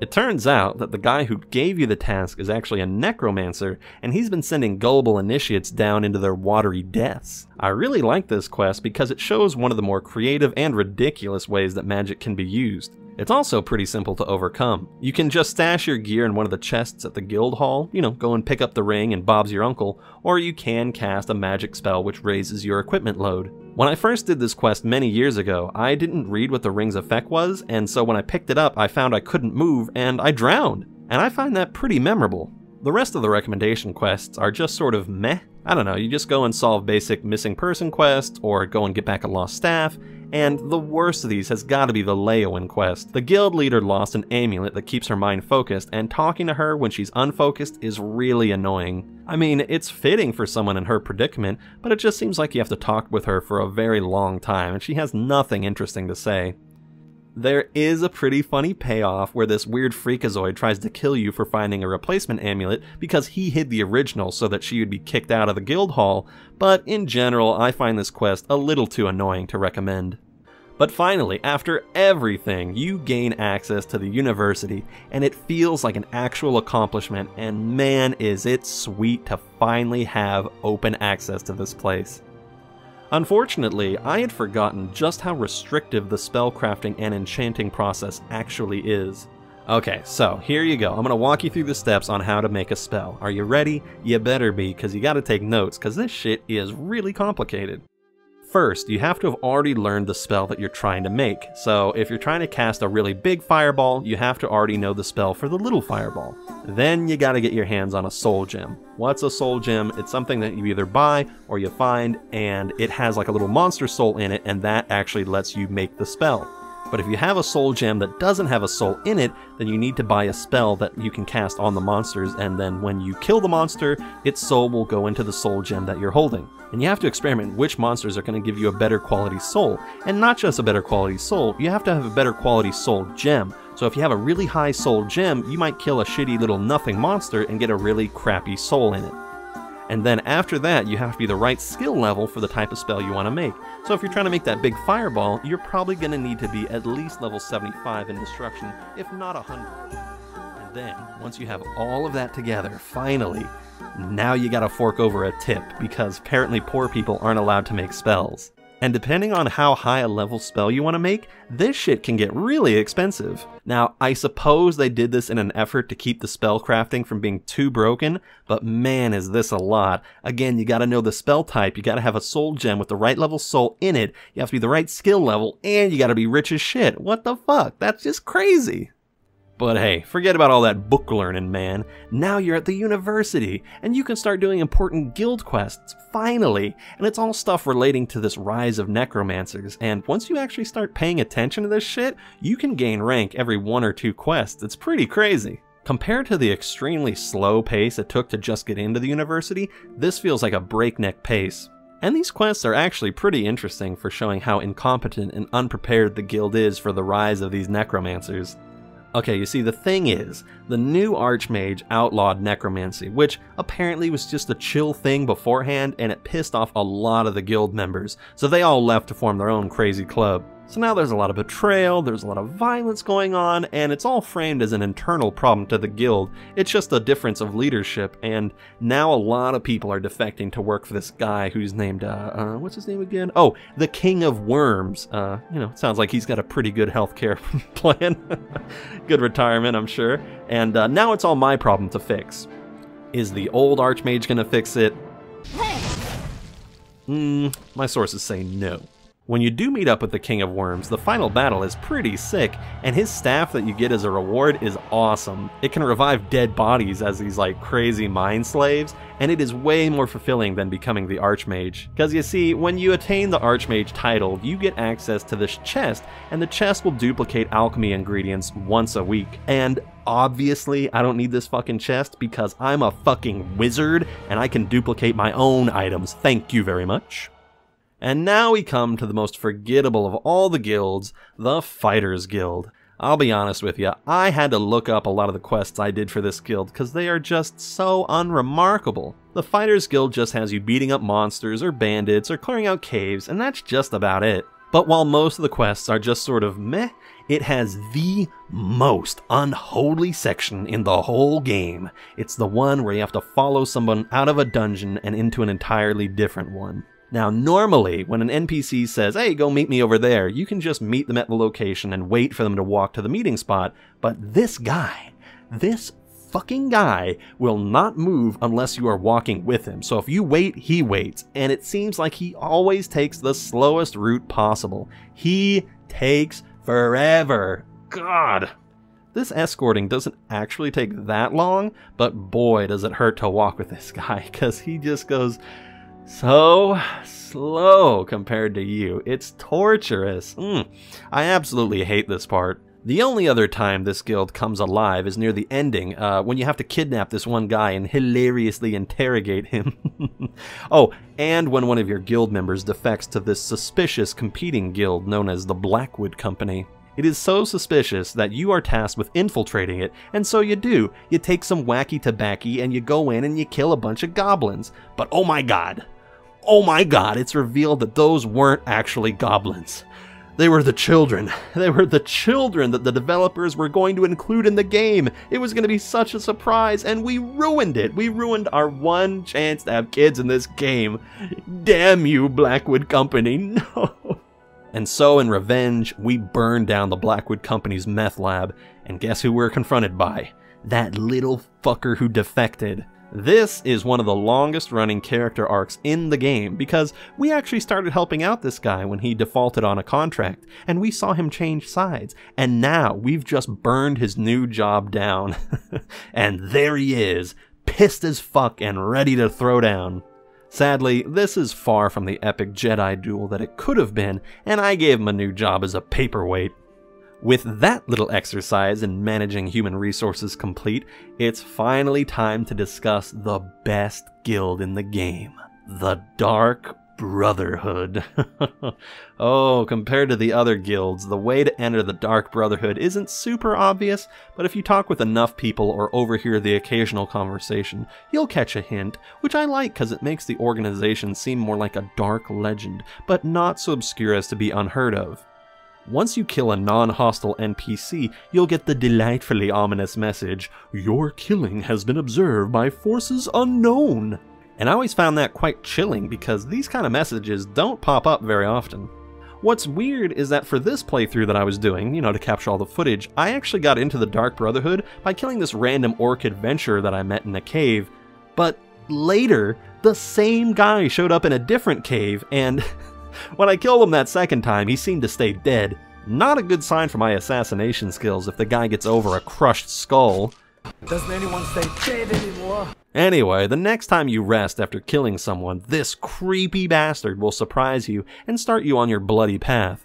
It turns out that the guy who gave you the task is actually a necromancer, and he's been sending gullible initiates down into their watery deaths. I really like this quest because it shows one of the more creative and ridiculous ways that magic can be used. It's also pretty simple to overcome. You can just stash your gear in one of the chests at the guild hall, you know, go and pick up the ring and Bob's your uncle, or you can cast a magic spell which raises your equipment load. When I first did this quest many years ago, I didn't read what the ring's effect was, and so when I picked it up I found I couldn't move and I drowned, and I find that pretty memorable. The rest of the recommendation quests are just sort of meh. I don't know, you just go and solve basic missing person quests, or go and get back a lost staff, and the worst of these has got to be the Leowyn quest. The guild leader lost an amulet that keeps her mind focused, and talking to her when she's unfocused is really annoying. I mean, it's fitting for someone in her predicament, but it just seems like you have to talk with her for a very long time, and she has nothing interesting to say. There is a pretty funny payoff where this weird freakazoid tries to kill you for finding a replacement amulet because he hid the original so that she would be kicked out of the guild hall, but in general I find this quest a little too annoying to recommend. But finally, after everything, you gain access to the university, and it feels like an actual accomplishment, and man is it sweet to finally have open access to this place. Unfortunately, I had forgotten just how restrictive the spellcrafting and enchanting process actually is. Okay, so here you go. I'm going to walk you through the steps on how to make a spell. Are you ready? You better be, because you got to take notes, because this shit is really complicated. First, you have to have already learned the spell that you're trying to make. So if you're trying to cast a really big fireball, you have to already know the spell for the little fireball. Then you gotta get your hands on a soul gem. What's a soul gem? It's something that you either buy or you find, and it has like a little monster soul in it, and that actually lets you make the spell. But if you have a soul gem that doesn't have a soul in it, then you need to buy a spell that you can cast on the monsters, and then when you kill the monster, its soul will go into the soul gem that you're holding. And you have to experiment which monsters are going to give you a better quality soul. And not just a better quality soul, you have to have a better quality soul gem. So if you have a really high soul gem, you might kill a shitty little nothing monster and get a really crappy soul in it. And then after that, you have to be the right skill level for the type of spell you want to make. So if you're trying to make that big fireball, you're probably going to need to be at least level 75 in destruction, if not 100. And then, once you have all of that together, finally, now you gotta fork over a tip, because apparently poor people aren't allowed to make spells. And depending on how high a level spell you want to make, this shit can get really expensive. Now, I suppose they did this in an effort to keep the spell crafting from being too broken, but man is this a lot. Again, you gotta know the spell type, you gotta have a soul gem with the right level soul in it, you have to be the right skill level, and you gotta be rich as shit. What the fuck? That's just crazy. But hey, forget about all that book learning, man. Now you're at the university, and you can start doing important guild quests, finally. And it's all stuff relating to this rise of necromancers, and once you actually start paying attention to this shit, you can gain rank every 1 or 2 quests. It's pretty crazy. Compared to the extremely slow pace it took to just get into the university, this feels like a breakneck pace. And these quests are actually pretty interesting for showing how incompetent and unprepared the guild is for the rise of these necromancers. Okay, you see, the thing is, the new Archmage outlawed necromancy, which apparently was just a chill thing beforehand, and it pissed off a lot of the guild members, so they all left to form their own crazy club. So now there's a lot of betrayal, there's a lot of violence going on, and it's all framed as an internal problem to the guild. It's just a difference of leadership, and now a lot of people are defecting to work for this guy who's named, what's his name again? Oh, the King of Worms. You know, it sounds like he's got a pretty good healthcare plan. Good retirement, I'm sure. And now it's all my problem to fix. Is the old Archmage gonna fix it? My sources say no. When you do meet up with the King of Worms, the final battle is pretty sick, and his staff that you get as a reward is awesome. It can revive dead bodies as these like crazy mind slaves, and it is way more fulfilling than becoming the Archmage. Because you see, when you attain the Archmage title, you get access to this chest, and the chest will duplicate alchemy ingredients once a week. And obviously, I don't need this fucking chest because I'm a fucking wizard, and I can duplicate my own items. Thank you very much. And now we come to the most forgettable of all the guilds, the Fighters Guild. I'll be honest with you, I had to look up a lot of the quests I did for this guild because they are just so unremarkable. The Fighters Guild just has you beating up monsters or bandits or clearing out caves, and that's just about it. But while most of the quests are just sort of meh, it has the most unholy section in the whole game. It's the one where you have to follow someone out of a dungeon and into an entirely different one. Now, normally, when an NPC says, hey, go meet me over there, you can just meet them at the location and wait for them to walk to the meeting spot. But this fucking guy will not move unless you are walking with him. So if you wait, he waits. And it seems like he always takes the slowest route possible. He takes forever. God. This escorting doesn't actually take that long, but boy, does it hurt to walk with this guy, because he just goes so slow compared to you. It's torturous. I absolutely hate this part. The only other time this guild comes alive is near the ending, when you have to kidnap this one guy and hilariously interrogate him. Oh, and when one of your guild members defects to this suspicious competing guild known as the Blackwood Company. It is so suspicious that you are tasked with infiltrating it, and so you do. You take some wacky tobacco and you go in and you kill a bunch of goblins. But oh my god, it's revealed that those weren't actually goblins. They were the children. They were the children that the developers were going to include in the game. It was going to be such a surprise, and we ruined it. We ruined our one chance to have kids in this game. Damn you, Blackwood Company. No. And so, in revenge, we burned down the Blackwood Company's meth lab, and guess who we're confronted by? That little fucker who defected. This is one of the longest running character arcs in the game because we actually started helping out this guy when he defaulted on a contract, and we saw him change sides, and now we've just burned his new job down. And there he is, pissed as fuck and ready to throw down. Sadly, this is far from the epic Jedi duel that it could have been, and I gave him a new job as a paperweight. With that little exercise in managing human resources complete, it's finally time to discuss the best guild in the game, the Dark Brotherhood. Oh, compared to the other guilds, the way to enter the Dark Brotherhood isn't super obvious, but if you talk with enough people or overhear the occasional conversation, you'll catch a hint, which I like because it makes the organization seem more like a dark legend, but not so obscure as to be unheard of. Once you kill a non-hostile NPC, you'll get the delightfully ominous message, "Your killing has been observed by forces unknown." And I always found that quite chilling because these kind of messages don't pop up very often. What's weird is that for this playthrough that I was doing, to capture all the footage, I actually got into the Dark Brotherhood by killing this random orc adventurer that I met in a cave. But later, the same guy showed up in a different cave, and when I killed him that second time, he seemed to stay dead. Not a good sign for my assassination skills if the guy gets over a crushed skull. Doesn't anyone stay dead anymore? Anyway, the next time you rest after killing someone, this creepy bastard will surprise you and start you on your bloody path.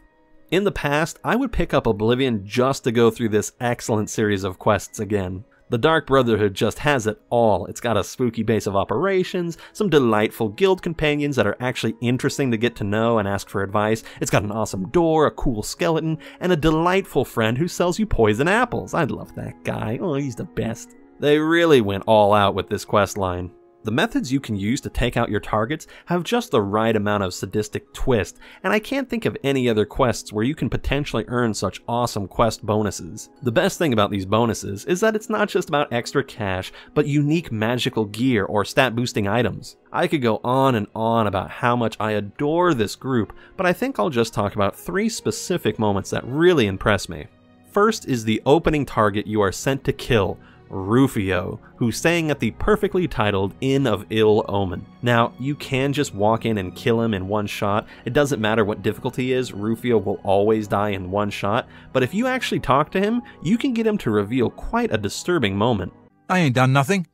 In the past, I would pick up Oblivion just to go through this excellent series of quests again. The Dark Brotherhood just has it all. It's got a spooky base of operations, some delightful guild companions that are actually interesting to get to know and ask for advice. It's got an awesome door, a cool skeleton, and a delightful friend who sells you poison apples. I'd love that guy. Oh, he's the best. They really went all out with this quest line. The methods you can use to take out your targets have just the right amount of sadistic twist, and I can't think of any other quests where you can potentially earn such awesome quest bonuses. The best thing about these bonuses is that it's not just about extra cash, but unique magical gear or stat boosting items. I could go on and on about how much I adore this group, but I think I'll just talk about 3 specific moments that really impress me. First is the opening target you are sent to kill, 𝘭𝘭𝘥𝘭𝘴, who's staying at the perfectly titled Inn of Ill Omen. Now, you can just walk in and kill him in one shot. It doesn't matter what difficulty is, 𝘭𝘭𝘥𝘭𝘴 will always die in one shot, but if you actually talk to him, you can get him to reveal quite a disturbing moment. I ain't done nothing.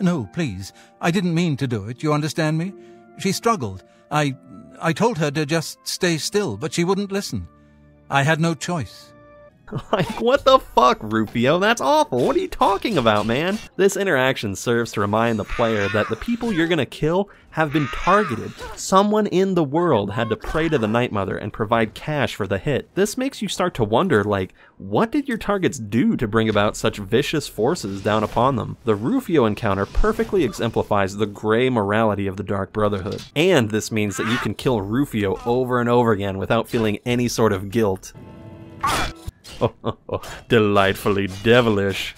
No, please. I didn't mean to do it, you understand me? She struggled. I told her to just stay still, but she wouldn't listen. I had no choice. Like, what the fuck, 𝘭𝘭𝘥𝘭𝘭? That's awful. What are you talking about, man? This interaction serves to remind the player that the people you're gonna kill have been targeted. Someone in the world had to pray to the Night Mother and provide cash for the hit. This makes you start to wonder, like, what did your targets do to bring about such vicious forces down upon them? The 𝘭𝘭𝘥𝘭𝘭 encounter perfectly exemplifies the gray morality of the Dark Brotherhood. And this means that you can kill 𝘭𝘭𝘭𝘭 over and over again without feeling any sort of guilt. Oh, delightfully devilish.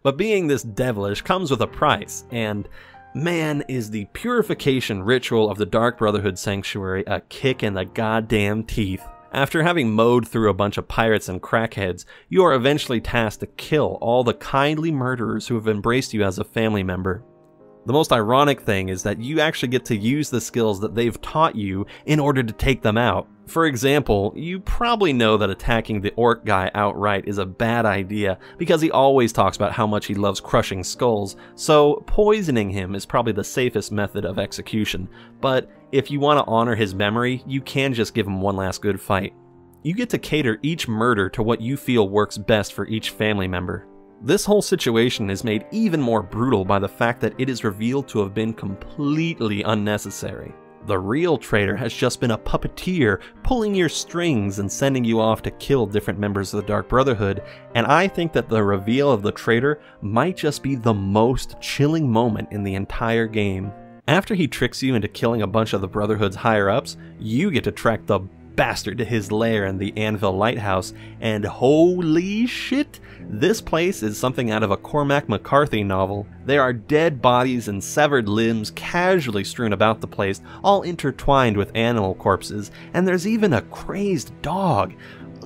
But being this devilish comes with a price, and man, is the purification ritual of the Dark Brotherhood Sanctuary a kick in the goddamn teeth. After having mowed through a bunch of pirates and crackheads, you are eventually tasked to kill all the kindly murderers who have embraced you as a family member. The most ironic thing is that you actually get to use the skills that they've taught you in order to take them out. For example, you probably know that attacking the orc guy outright is a bad idea because he always talks about how much he loves crushing skulls, so poisoning him is probably the safest method of execution. But if you want to honor his memory, you can just give him one last good fight. You get to cater each murder to what you feel works best for each family member. This whole situation is made even more brutal by the fact that it is revealed to have been completely unnecessary. The real traitor has just been a puppeteer pulling your strings and sending you off to kill different members of the Dark Brotherhood, and I think that the reveal of the traitor might just be the most chilling moment in the entire game. After he tricks you into killing a bunch of the Brotherhood's higher-ups, you get to track the bastard to his lair in the Anvil Lighthouse, and holy shit, this place is something out of a Cormac McCarthy novel. There are dead bodies and severed limbs casually strewn about the place, all intertwined with animal corpses, and there's even a crazed dog.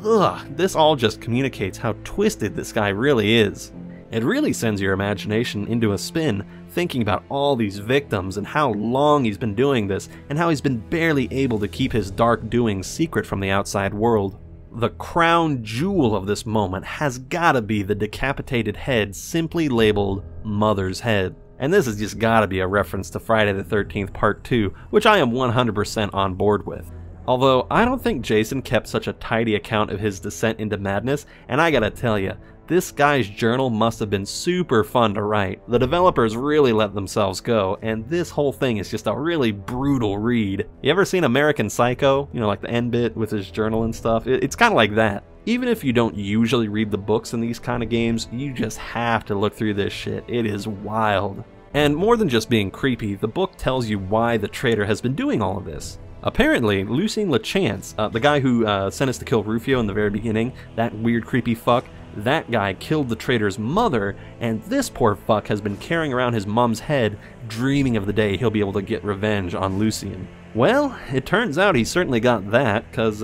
Ugh, this all just communicates how twisted this guy really is. It really sends your imagination into a spin, thinking about all these victims and how long he's been doing this, and how he's been barely able to keep his dark doings secret from the outside world. The crown jewel of this moment has gotta be the decapitated head simply labeled Mother's Head. And this has just gotta be a reference to Friday the 13th Part 2, which I am 100% on board with. Although, I don't think Jason kept such a tidy account of his descent into madness, and I gotta tell ya, this guy's journal must have been super fun to write. The developers really let themselves go, and this whole thing is just a really brutal read. You ever seen American Psycho? You know, like the end bit with his journal and stuff? It's kind of like that. Even if you don't usually read the books in these kind of games, you just have to look through this shit. It is wild. And more than just being creepy, the book tells you why the traitor has been doing all of this. Apparently, Lucien Lachance, the guy who sent us to kill Rufio in the very beginning, that weird creepy fuck, that guy killed the traitor's mother, and this poor fuck has been carrying around his mom's head, dreaming of the day he'll be able to get revenge on Lucien. Well, it turns out he certainly got that, cause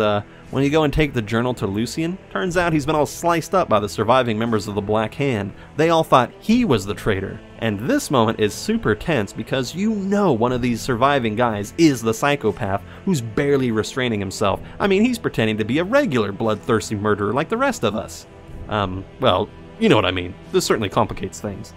when you go and take the journal to Lucien, turns out he's been all sliced up by the surviving members of the Black Hand. They all thought he was the traitor. And this moment is super tense because you know one of these surviving guys is the psychopath who's barely restraining himself. I mean, he's pretending to be a regular bloodthirsty murderer like the rest of us. Well, you know what I mean. This certainly complicates things.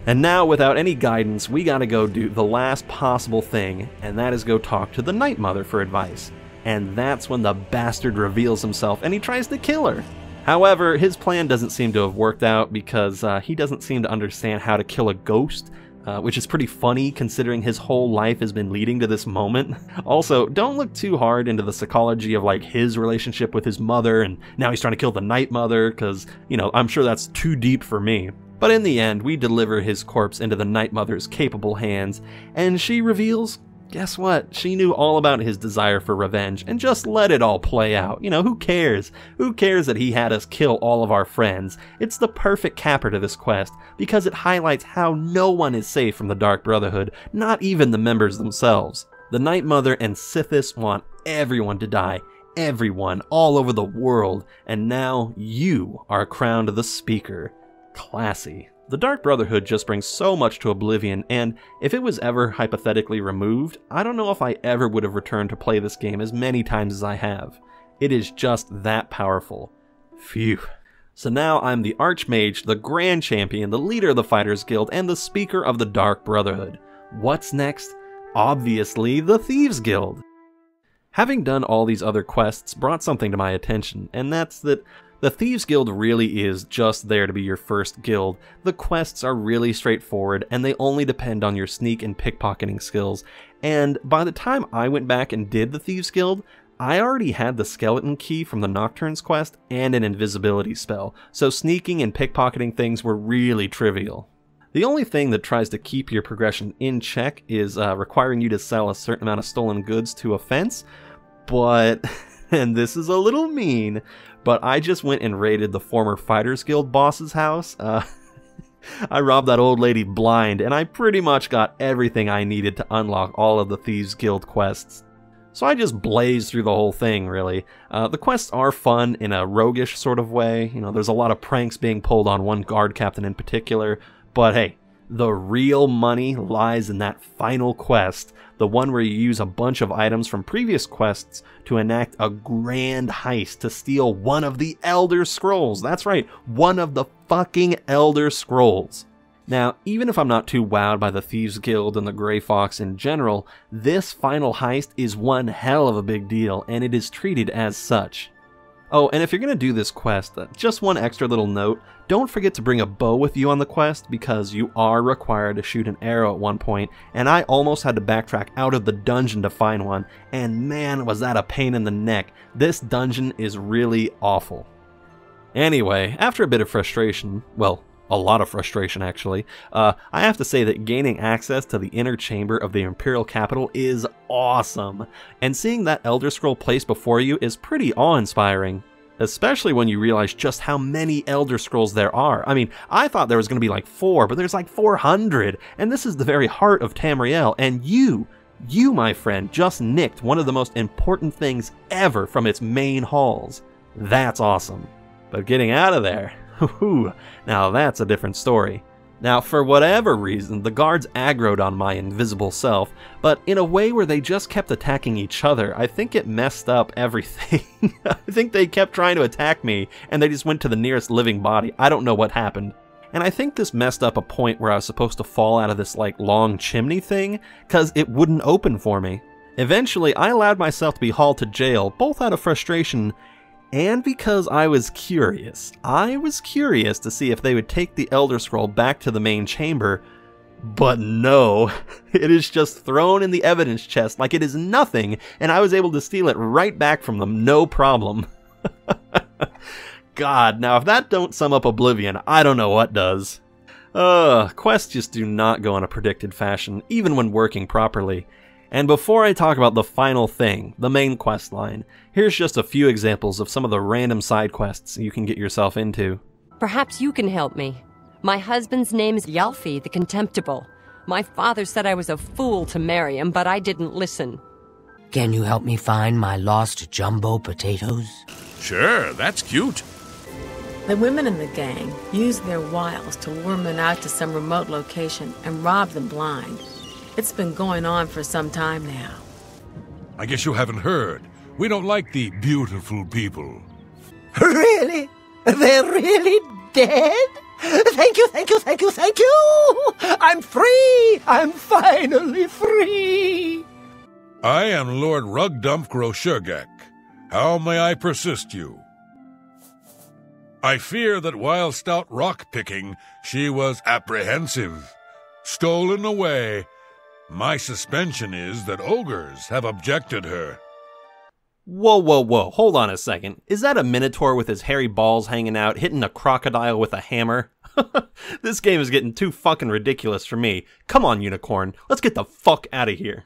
And now, without any guidance, we gotta go do the last possible thing, and that is go talk to the Night Mother for advice. And that's when the bastard reveals himself and he tries to kill her. However, his plan doesn't seem to have worked out because he doesn't seem to understand how to kill a ghost, which is pretty funny considering his whole life has been leading to this moment. Also, don't look too hard into the psychology of like his relationship with his mother and now he's trying to kill the Night Mother because, you know, I'm sure that's too deep for me. But in the end, we deliver his corpse into the Night Mother's capable hands, and she reveals, guess what? She knew all about his desire for revenge and just let it all play out. You know, who cares? Who cares that he had us kill all of our friends? It's the perfect capper to this quest because it highlights how no one is safe from the Dark Brotherhood, not even the members themselves. The Night Mother and Sithis want everyone to die. Everyone, all over the world. And now you are crowned the Speaker. Classy. The Dark Brotherhood just brings so much to Oblivion, and if it was ever hypothetically removed, I don't know if I ever would have returned to play this game as many times as I have. It is just that powerful. Phew. So now I'm the Archmage, the Grand Champion, the leader of the Fighters Guild, and the Speaker of the Dark Brotherhood. What's next? Obviously, the Thieves Guild. Having done all these other quests brought something to my attention, and that's that the Thieves Guild really is just there to be your first guild. The quests are really straightforward, and they only depend on your sneak and pickpocketing skills. And by the time I went back and did the Thieves Guild, I already had the skeleton key from the Nocturne's quest and an invisibility spell, so sneaking and pickpocketing things were really trivial. The only thing that tries to keep your progression in check is requiring you to sell a certain amount of stolen goods to a fence, but, and this is a little mean, but I just went and raided the former Fighters Guild boss's house. I robbed that old lady blind, and I pretty much got everything I needed to unlock all of the Thieves Guild quests. So I just blazed through the whole thing, really. The quests are fun in a roguish sort of way. You know, there's a lot of pranks being pulled on one guard captain in particular, but hey, the real money lies in that final quest, the one where you use a bunch of items from previous quests to enact a grand heist to steal one of the Elder Scrolls. That's right, one of the fucking Elder Scrolls. Now, even if I'm not too wowed by the Thieves Guild and the Grey Fox in general, this final heist is one hell of a big deal, and it is treated as such. Oh, and if you're going to do this quest, just one extra little note, don't forget to bring a bow with you on the quest because you are required to shoot an arrow at one point, and I almost had to backtrack out of the dungeon to find one, and man was that a pain in the neck. This dungeon is really awful. Anyway, after a bit of frustration, well, a lot of frustration actually, I have to say that gaining access to the inner chamber of the Imperial Capital is awesome, and seeing that Elder Scroll placed before you is pretty awe-inspiring. Especially when you realize just how many Elder Scrolls there are. I mean, I thought there was going to be like 4, but there's like 400, and this is the very heart of Tamriel, and you, my friend, just nicked one of the most important things ever from its main halls. That's awesome. But getting out of there, Whew, now that's a different story. Now, for whatever reason, the guards aggroed on my invisible self, but in a way where they just kept attacking each other. I think it messed up everything. I think they kept trying to attack me, and they just went to the nearest living body. I don't know what happened. And I think this messed up a point where I was supposed to fall out of this, like, long chimney thing, because it wouldn't open for me. Eventually, I allowed myself to be hauled to jail, both out of frustration and because I was curious. I was curious to see if they would take the Elder Scroll back to the main chamber, but no, it is just thrown in the evidence chest like it is nothing, and I was able to steal it right back from them, no problem. God, now if that don't sum up Oblivion, I don't know what does. Quests just do not go in a predicted fashion, even when working properly. And before I talk about the final thing, the main quest line, here's just a few examples of some of the random side quests you can get yourself into. Perhaps you can help me. My husband's name is 𝘖𝘭𝘭𝘴 the Contemptible. My father said I was a fool to marry him, but I didn't listen. Can you help me find my lost jumbo potatoes? Sure, that's cute. The women in the gang use their wiles to lure men out to some remote location and rob them blind. It's been going on for some time now. I guess you haven't heard. We don't like the beautiful people. Really? They're really dead? Thank you, thank you, thank you, thank you! I'm free! I'm finally free! I am Lord 𝘰𝘭𝘥𝘰𝑭𝘪𝑔𝑒𝑐. How may I persist you? I fear that while stout rock-picking, she was apprehensive, stolen away. My suspension is that ogres have abjected her. Whoa, whoa, whoa, hold on a second. Is that a minotaur with his hairy balls hanging out, hitting a crocodile with a hammer? This game is getting too fucking ridiculous for me. Come on, Unicorn, let's get the fuck out of here.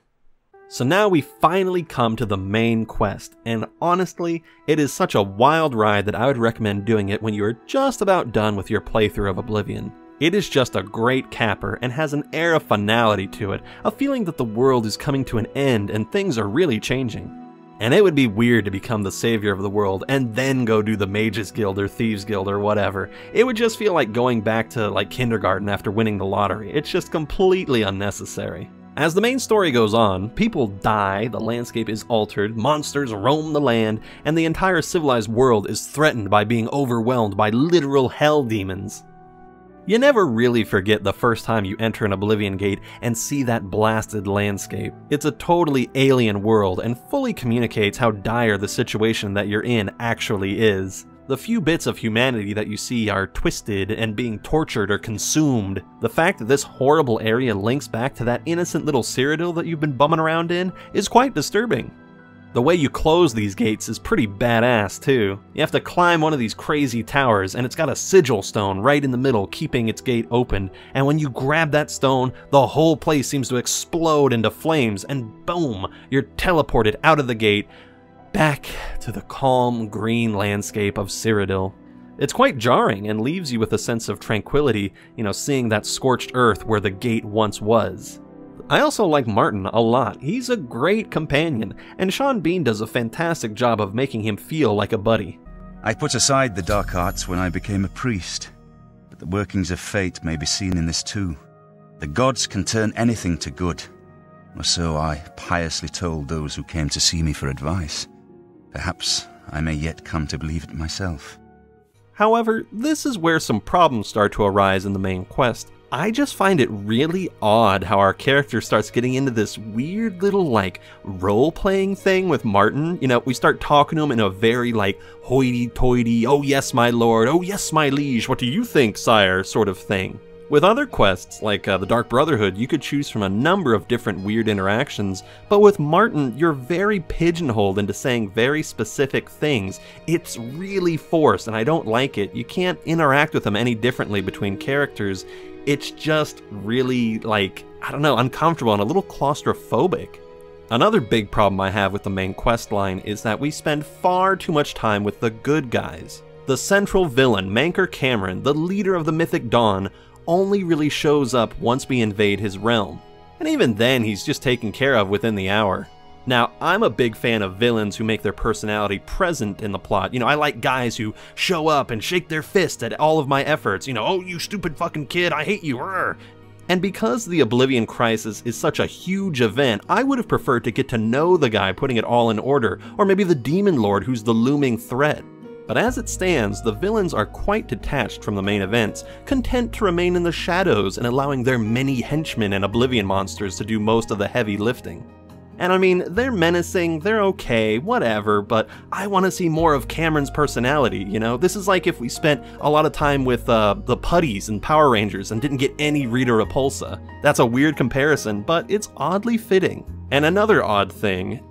So now we finally come to the main quest, and honestly, it is such a wild ride that I would recommend doing it when you are just about done with your playthrough of Oblivion. It is just a great capper and has an air of finality to it, a feeling that the world is coming to an end and things are really changing. And it would be weird to become the savior of the world and then go do the Mages Guild or Thieves Guild or whatever. It would just feel like going back to like kindergarten after winning the lottery. It's just completely unnecessary. As the main story goes on, people die, the landscape is altered, monsters roam the land, and the entire civilized world is threatened by being overwhelmed by literal hell demons. You never really forget the first time you enter an Oblivion gate and see that blasted landscape. It's a totally alien world and fully communicates how dire the situation that you're in actually is. The few bits of humanity that you see are twisted and being tortured or consumed. The fact that this horrible area links back to that innocent little Cyrodiil that you've been bumming around in is quite disturbing. The way you close these gates is pretty badass too. You have to climb one of these crazy towers and it's got a sigil stone right in the middle keeping its gate open, and when you grab that stone, the whole place seems to explode into flames and boom, you're teleported out of the gate back to the calm green landscape of Cyrodiil. It's quite jarring and leaves you with a sense of tranquility, seeing that scorched earth where the gate once was. I also like Martin a lot. He's a great companion, and Sean Bean does a fantastic job of making him feel like a buddy. I put aside the dark arts when I became a priest, but the workings of fate may be seen in this too. The gods can turn anything to good, or so I piously told those who came to see me for advice. Perhaps I may yet come to believe it myself. However, this is where some problems start to arise in the main quest. I just find it really odd how our character starts getting into this weird little role-playing thing with Martin. We start talking to him in a very hoity-toity, oh yes my lord, oh yes my liege, what do you think sire sort of thing. With other quests, like the Dark Brotherhood, you could choose from a number of different weird interactions, but with Martin, you're very pigeonholed into saying very specific things. It's really forced, and I don't like it. You can't interact with him any differently between characters. It's just really, uncomfortable and a little claustrophobic. Another big problem I have with the main quest line is that we spend far too much time with the good guys. The central villain, Mankr Camoran, the leader of the Mythic Dawn, only really shows up once we invade his realm. And even then, he's just taken care of within the hour. Now, I'm a big fan of villains who make their personality present in the plot. You know, I like guys who show up and shake their fist at all of my efforts. You know, oh, you stupid fucking kid, I hate you. Rrr. And because the Oblivion Crisis is such a huge event, I would have preferred to get to know the guy putting it all in order, or maybe the Demon Lord who's the looming threat. But as it stands, the villains are quite detached from the main events, content to remain in the shadows and allowing their many henchmen and Oblivion monsters to do most of the heavy lifting. And I mean, they're menacing, they're okay, whatever, but I want to see more of Cameron's personality, you know? This is like if we spent a lot of time with the Putties and Power Rangers and didn't get any Rita Repulsa. That's a weird comparison, but it's oddly fitting. And another odd thing,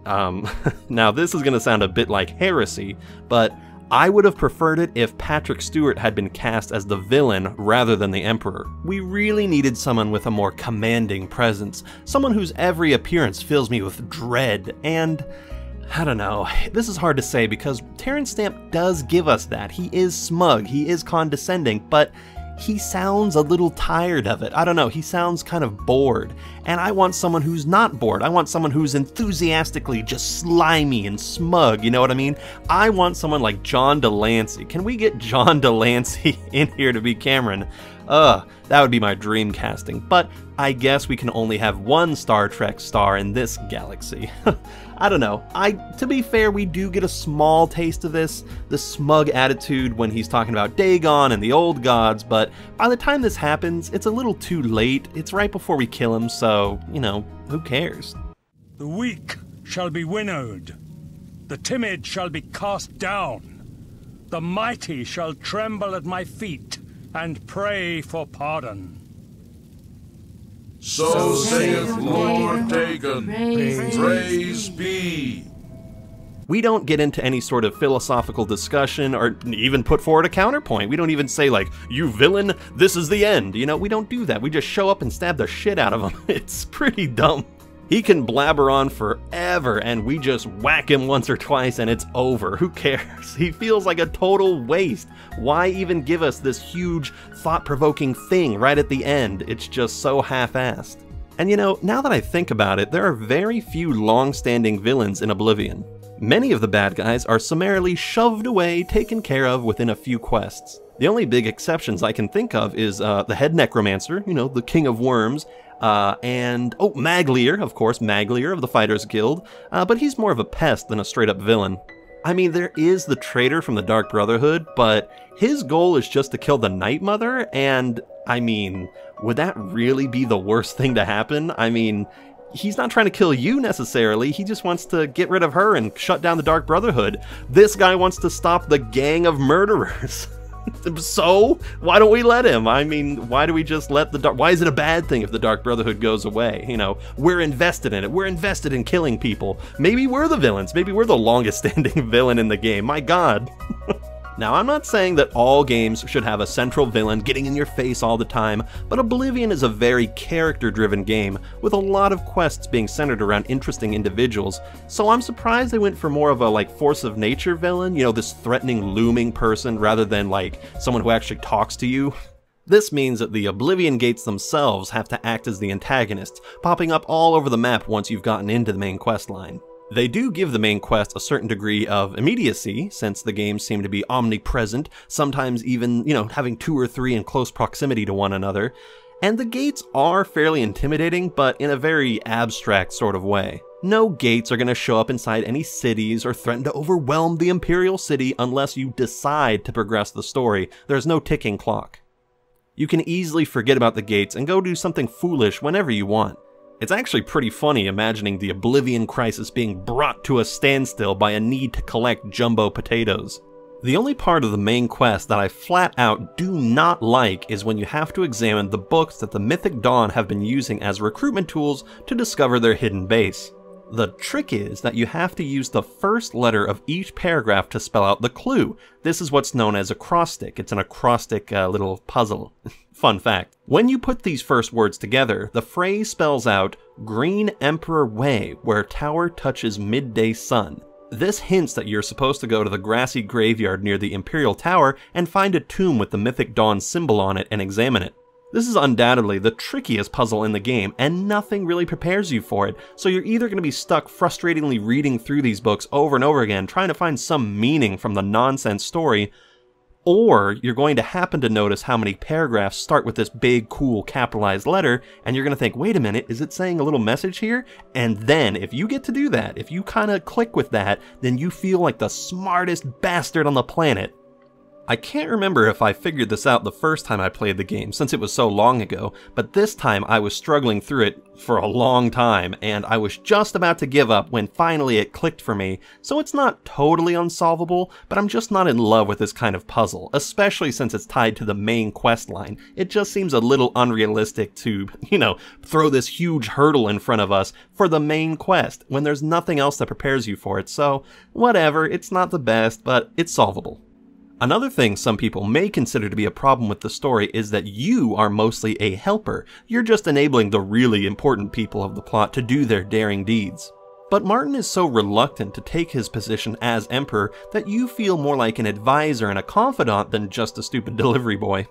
now this is going to sound a bit like heresy, but I would have preferred it if Patrick Stewart had been cast as the villain rather than the Emperor. We really needed someone with a more commanding presence, someone whose every appearance fills me with dread, and I don't know, this is hard to say because Terrence Stamp does give us that. He is smug, he is condescending, but he sounds a little tired of it. I don't know, he sounds kind of bored. And I want someone who's not bored. I want someone who's enthusiastically just slimy and smug, you know what I mean? I want someone like John Delancey. Can we get John Delancey in here to be Cameron? That would be my dream casting. But I guess we can only have one Star Trek star in this galaxy. I don't know. To be fair, we do get a small taste of this, the smug attitude when he's talking about Dagon and the old gods, but by the time this happens, it's a little too late. It's right before we kill him, so, you know, who cares? The weak shall be winnowed. The timid shall be cast down. The mighty shall tremble at my feet and pray for pardon. So saith Lord Dagon, praise be. We don't get into any sort of philosophical discussion or even put forward a counterpoint. We don't even say like, you villain, this is the end. You know, we don't do that. We just show up and stab the shit out of him. It's pretty dumb. He can blabber on forever and we just whack him once or twice and it's over. Who cares? He feels like a total waste. Why even give us this huge, thought-provoking thing right at the end? It's just so half-assed. And you know, now that I think about it, there are very few long-standing villains in Oblivion. Many of the bad guys are summarily shoved away, taken care of within a few quests. The only big exceptions I can think of is the head necromancer, you know, the king of worms, and, oh, Maglier, of course, Maglier of the Fighters Guild, but he's more of a pest than a straight-up villain. I mean, there is the traitor from the Dark Brotherhood, but his goal is just to kill the Night Mother, and, I mean, would that really be the worst thing to happen? I mean, he's not trying to kill you necessarily, he just wants to get rid of her and shut down the Dark Brotherhood. This guy wants to stop the gang of murderers. So, why don't we let him? I mean, why do we just let the Dark... Why is it a bad thing if the Dark Brotherhood goes away? You know, we're invested in it. We're invested in killing people. Maybe we're the villains. Maybe we're the longest standing villain in the game. My god. Now, I'm not saying that all games should have a central villain getting in your face all the time, but Oblivion is a very character-driven game, with a lot of quests being centered around interesting individuals, so I'm surprised they went for more of a, like, force of nature villain, you know, this threatening, looming person, rather than, like, someone who actually talks to you. This means that the Oblivion Gates themselves have to act as the antagonists, popping up all over the map once you've gotten into the main quest line. They do give the main quest a certain degree of immediacy, since the games seem to be omnipresent, sometimes even, you know, having 2 or 3 in close proximity to one another, and the gates are fairly intimidating, but in a very abstract sort of way. No gates are going to show up inside any cities or threaten to overwhelm the Imperial City unless you decide to progress the story. There's no ticking clock. You can easily forget about the gates and go do something foolish whenever you want. It's actually pretty funny imagining the Oblivion Crisis being brought to a standstill by a need to collect jumbo potatoes. The only part of the main quest that I flat out do not like is when you have to examine the books that the Mythic Dawn have been using as recruitment tools to discover their hidden base. The trick is that you have to use the first letter of each paragraph to spell out the clue. This is what's known as acrostic. It's an acrostic little puzzle. Fun fact. When you put these first words together, the phrase spells out Green Emperor Way, where tower touches midday sun. This hints that you're supposed to go to the grassy graveyard near the Imperial Tower and find a tomb with the Mythic Dawn symbol on it and examine it. This is undoubtedly the trickiest puzzle in the game, and nothing really prepares you for it, so you're either going to be stuck frustratingly reading through these books over and over again, trying to find some meaning from the nonsense story, or you're going to happen to notice how many paragraphs start with this big, cool, capitalized letter, and you're going to think, wait a minute, is it saying a little message here? And then, if you get to do that, if you kind of click with that, then you feel like the smartest bastard on the planet. I can't remember if I figured this out the first time I played the game, since it was so long ago, but this time I was struggling through it for a long time, and I was just about to give up when finally it clicked for me, so it's not totally unsolvable, but I'm just not in love with this kind of puzzle, especially since it's tied to the main quest line. It just seems a little unrealistic to, throw this huge hurdle in front of us for the main quest, when there's nothing else that prepares you for it, so whatever, it's not the best, but it's solvable. Another thing some people may consider to be a problem with the story is that you are mostly a helper. You're just enabling the really important people of the plot to do their daring deeds. But Martin is so reluctant to take his position as Emperor that you feel more like an advisor and a confidant than just a stupid delivery boy.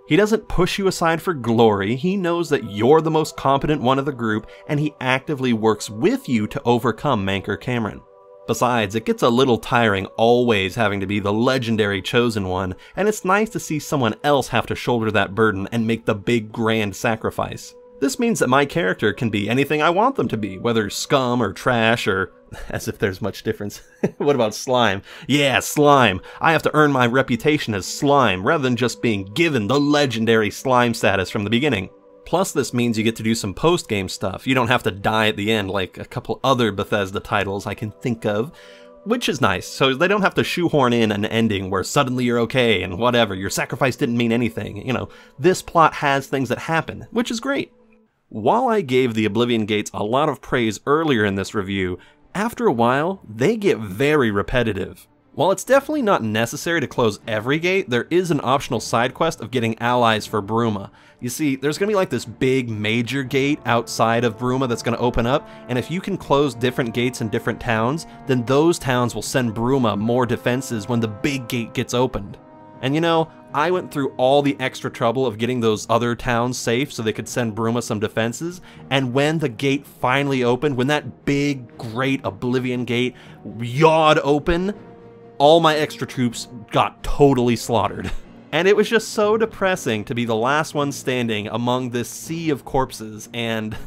He doesn't push you aside for glory, he knows that you're the most competent one of the group, and he actively works with you to overcome Manker Cameron. Besides, it gets a little tiring always having to be the legendary chosen one, and it's nice to see someone else have to shoulder that burden and make the big grand sacrifice. This means that my character can be anything I want them to be, whether scum or trash or... as if there's much difference. What about slime? Yeah, slime! I have to earn my reputation as slime rather than just being given the legendary slime status from the beginning. Plus, this means you get to do some post-game stuff. You don't have to die at the end like a couple other Bethesda titles I can think of, which is nice. So they don't have to shoehorn in an ending where suddenly you're okay and whatever, your sacrifice didn't mean anything. This plot has things that happen, which is great. While I gave the Oblivion Gates a lot of praise earlier in this review, after a while, they get very repetitive. While it's definitely not necessary to close every gate, there is an optional side quest of getting allies for Bruma. You see, there's going to be like this big major gate outside of Bruma that's going to open up, and if you can close different gates in different towns, then those towns will send Bruma more defenses when the big gate gets opened. And I went through all the extra trouble of getting those other towns safe so they could send Bruma some defenses, and when the gate finally opened, when that big, great Oblivion gate yawed open, all my extra troops got totally slaughtered. And it was just so depressing to be the last one standing among this sea of corpses and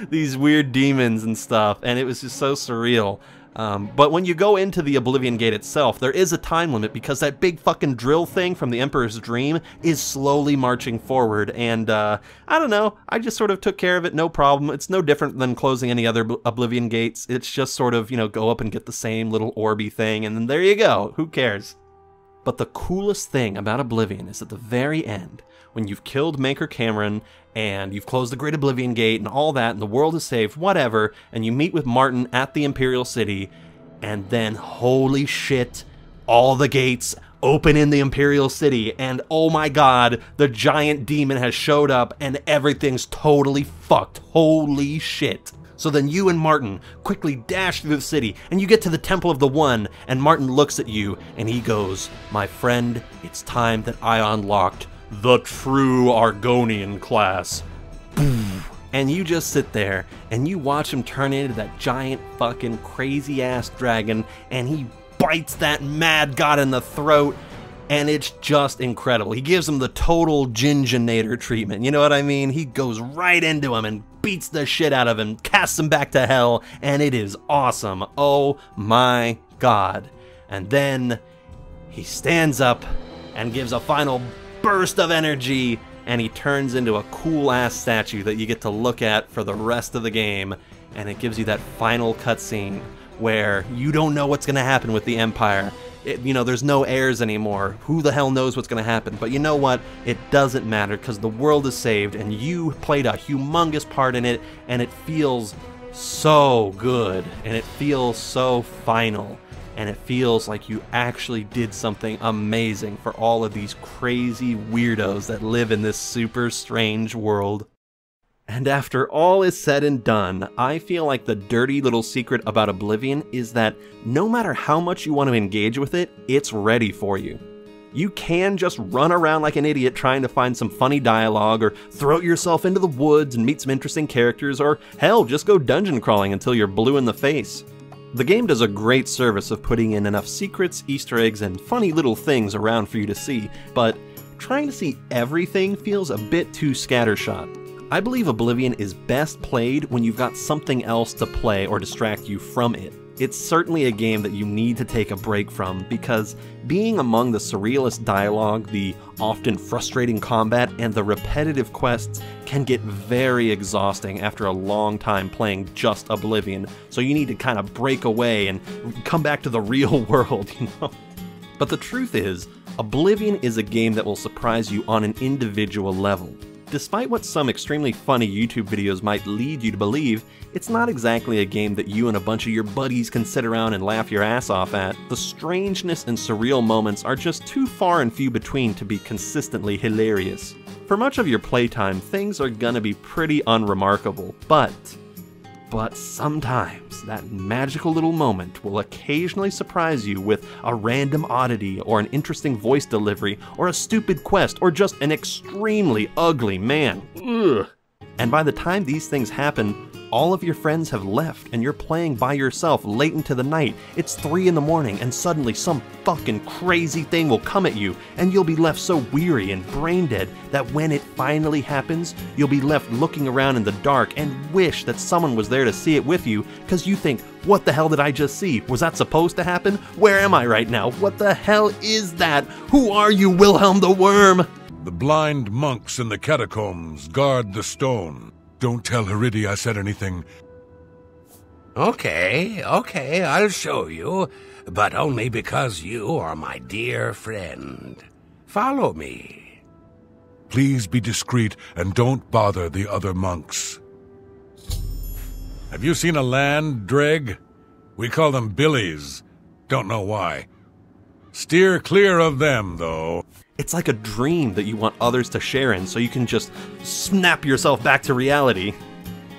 these weird demons and stuff, and it was just so surreal. But when you go into the Oblivion Gate itself, there is a time limit because that big fucking drill thing from the Emperor's Dream is slowly marching forward, and I don't know, I just sort of took care of it, no problem. It's no different than closing any other Oblivion Gates. It's just sort of, go up and get the same little orby thing, and then there you go, who cares? But the coolest thing about Oblivion is at the very end, when you've killed Manker Cameron, and you've closed the Great Oblivion Gate and all that, and the world is saved, whatever, and you meet with Martin at the Imperial City, and then, holy shit, all the gates open in the Imperial City, and oh my god, the giant demon has showed up, and everything's totally fucked. Holy shit. So then you and Martin quickly dash through the city, and you get to the Temple of the One, and Martin looks at you, and he goes, "My friend, it's time that I unlocked the true Argonian class." Boom. And you just sit there, and you watch him turn into that giant fucking crazy-ass dragon, and he bites that mad god in the throat, and it's just incredible. He gives him the total Ginjinator treatment, you know what I mean? He goes right into him and beats the shit out of him, casts him back to hell, and it is awesome. Oh my god. And then he stands up and gives a final burst of energy, and he turns into a cool-ass statue that you get to look at for the rest of the game, and it gives you that final cutscene where you don't know what's going to happen with the Empire. There's no heirs anymore. Who the hell knows what's going to happen? But you know what? It doesn't matter because the world is saved and you played a humongous part in it, and it feels so good and it feels so final and it feels like you actually did something amazing for all of these crazy weirdos that live in this super strange world. And after all is said and done, I feel like the dirty little secret about Oblivion is that no matter how much you want to engage with it, it's ready for you. You can just run around like an idiot trying to find some funny dialogue, or throw yourself into the woods and meet some interesting characters, or hell, just go dungeon crawling until you're blue in the face. The game does a great service of putting in enough secrets, Easter eggs, and funny little things around for you to see, but trying to see everything feels a bit too scattershot. I believe Oblivion is best played when you've got something else to play or distract you from it. It's certainly a game that you need to take a break from, because being among the surrealist dialogue, the often frustrating combat, and the repetitive quests can get very exhausting after a long time playing just Oblivion, so you need to kind of break away and come back to the real world, you know? But the truth is, Oblivion is a game that will surprise you on an individual level. Despite what some extremely funny YouTube videos might lead you to believe, it's not exactly a game that you and a bunch of your buddies can sit around and laugh your ass off at. The strangeness and surreal moments are just too far and few between to be consistently hilarious. For much of your playtime, things are gonna be pretty unremarkable, but sometimes that magical little moment will occasionally surprise you with a random oddity, or an interesting voice delivery, or a stupid quest, or just an extremely ugly man. Ugh. And by the time these things happen, all of your friends have left and you're playing by yourself late into the night. It's 3 in the morning and suddenly some fucking crazy thing will come at you, and you'll be left so weary and brain dead that when it finally happens, you'll be left looking around in the dark and wish that someone was there to see it with you, because you think, what the hell did I just see? Was that supposed to happen? Where am I right now? What the hell is that? Who are you, Wilhelm the Worm? The blind monks in the catacombs guard the stone. Don't tell 𝘖𝘭𝘥𝘰 I said anything. Okay, I'll show you, but only because you are my dear friend. Follow me. Please be discreet and don't bother the other monks. Have you seen a land dreg? We call them billies. Don't know why. Steer clear of them, though. It's like a dream that you want others to share in, so you can just snap yourself back to reality.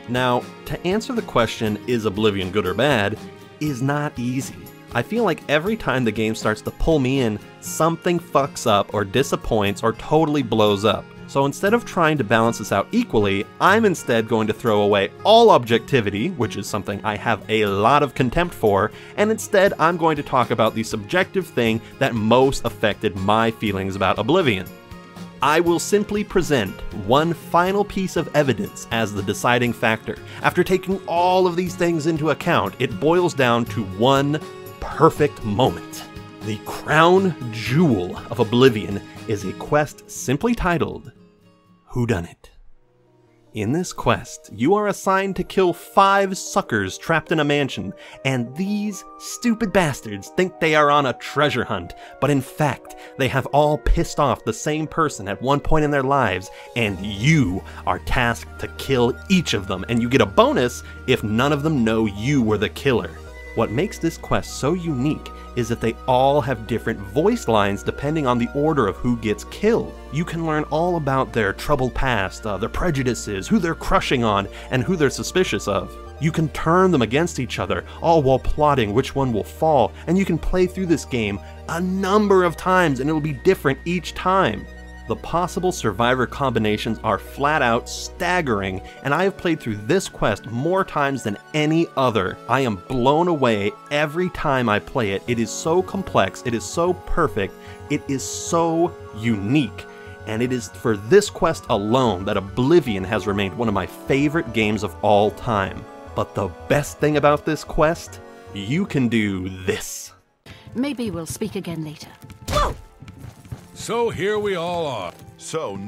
Now, to answer the question, is Oblivion good or bad, is not easy. I feel like every time the game starts to pull me in, something fucks up or disappoints or totally blows up. So instead of trying to balance this out equally, I'm instead going to throw away all objectivity, which is something I have a lot of contempt for, and instead I'm going to talk about the subjective thing that most affected my feelings about Oblivion. I will simply present one final piece of evidence as the deciding factor. After taking all of these things into account, it boils down to one perfect moment. The crown jewel of Oblivion is a quest simply titled Whodunit. In this quest, you are assigned to kill 5 suckers trapped in a mansion, and these stupid bastards think they are on a treasure hunt, but in fact, they have all pissed off the same person at one point in their lives, and you are tasked to kill each of them, and you get a bonus if none of them know you were the killer. What makes this quest so unique is that they all have different voice lines depending on the order of who gets killed. You can learn all about their troubled past, their prejudices, who they're crushing on, and who they're suspicious of. You can turn them against each other, all while plotting which one will fall, and you can play through this game a number of times and it'll be different each time. The possible survivor combinations are flat out staggering, and I have played through this quest more times than any other. I am blown away every time I play it. It is so complex, it is so perfect, it is so unique, and it is for this quest alone that Oblivion has remained one of my favorite games of all time. But the best thing about this quest, you can do this. Maybe we'll speak again later. Whoa! So here we all are. So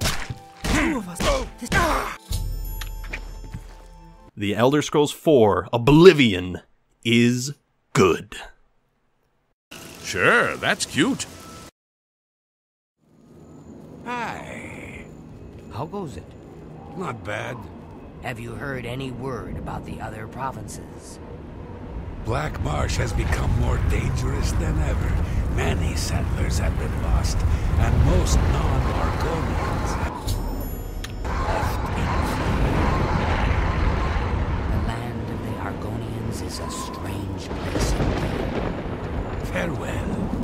The Elder Scrolls 4 Oblivion is good. Sure, that's cute. Hi. How goes it? Not bad. Have you heard any word about the other provinces? Black Marsh has become more dangerous than ever. Many settlers have been lost, and most non-Argonians have left in fear. The land of the Argonians is a strange place indeed. Farewell.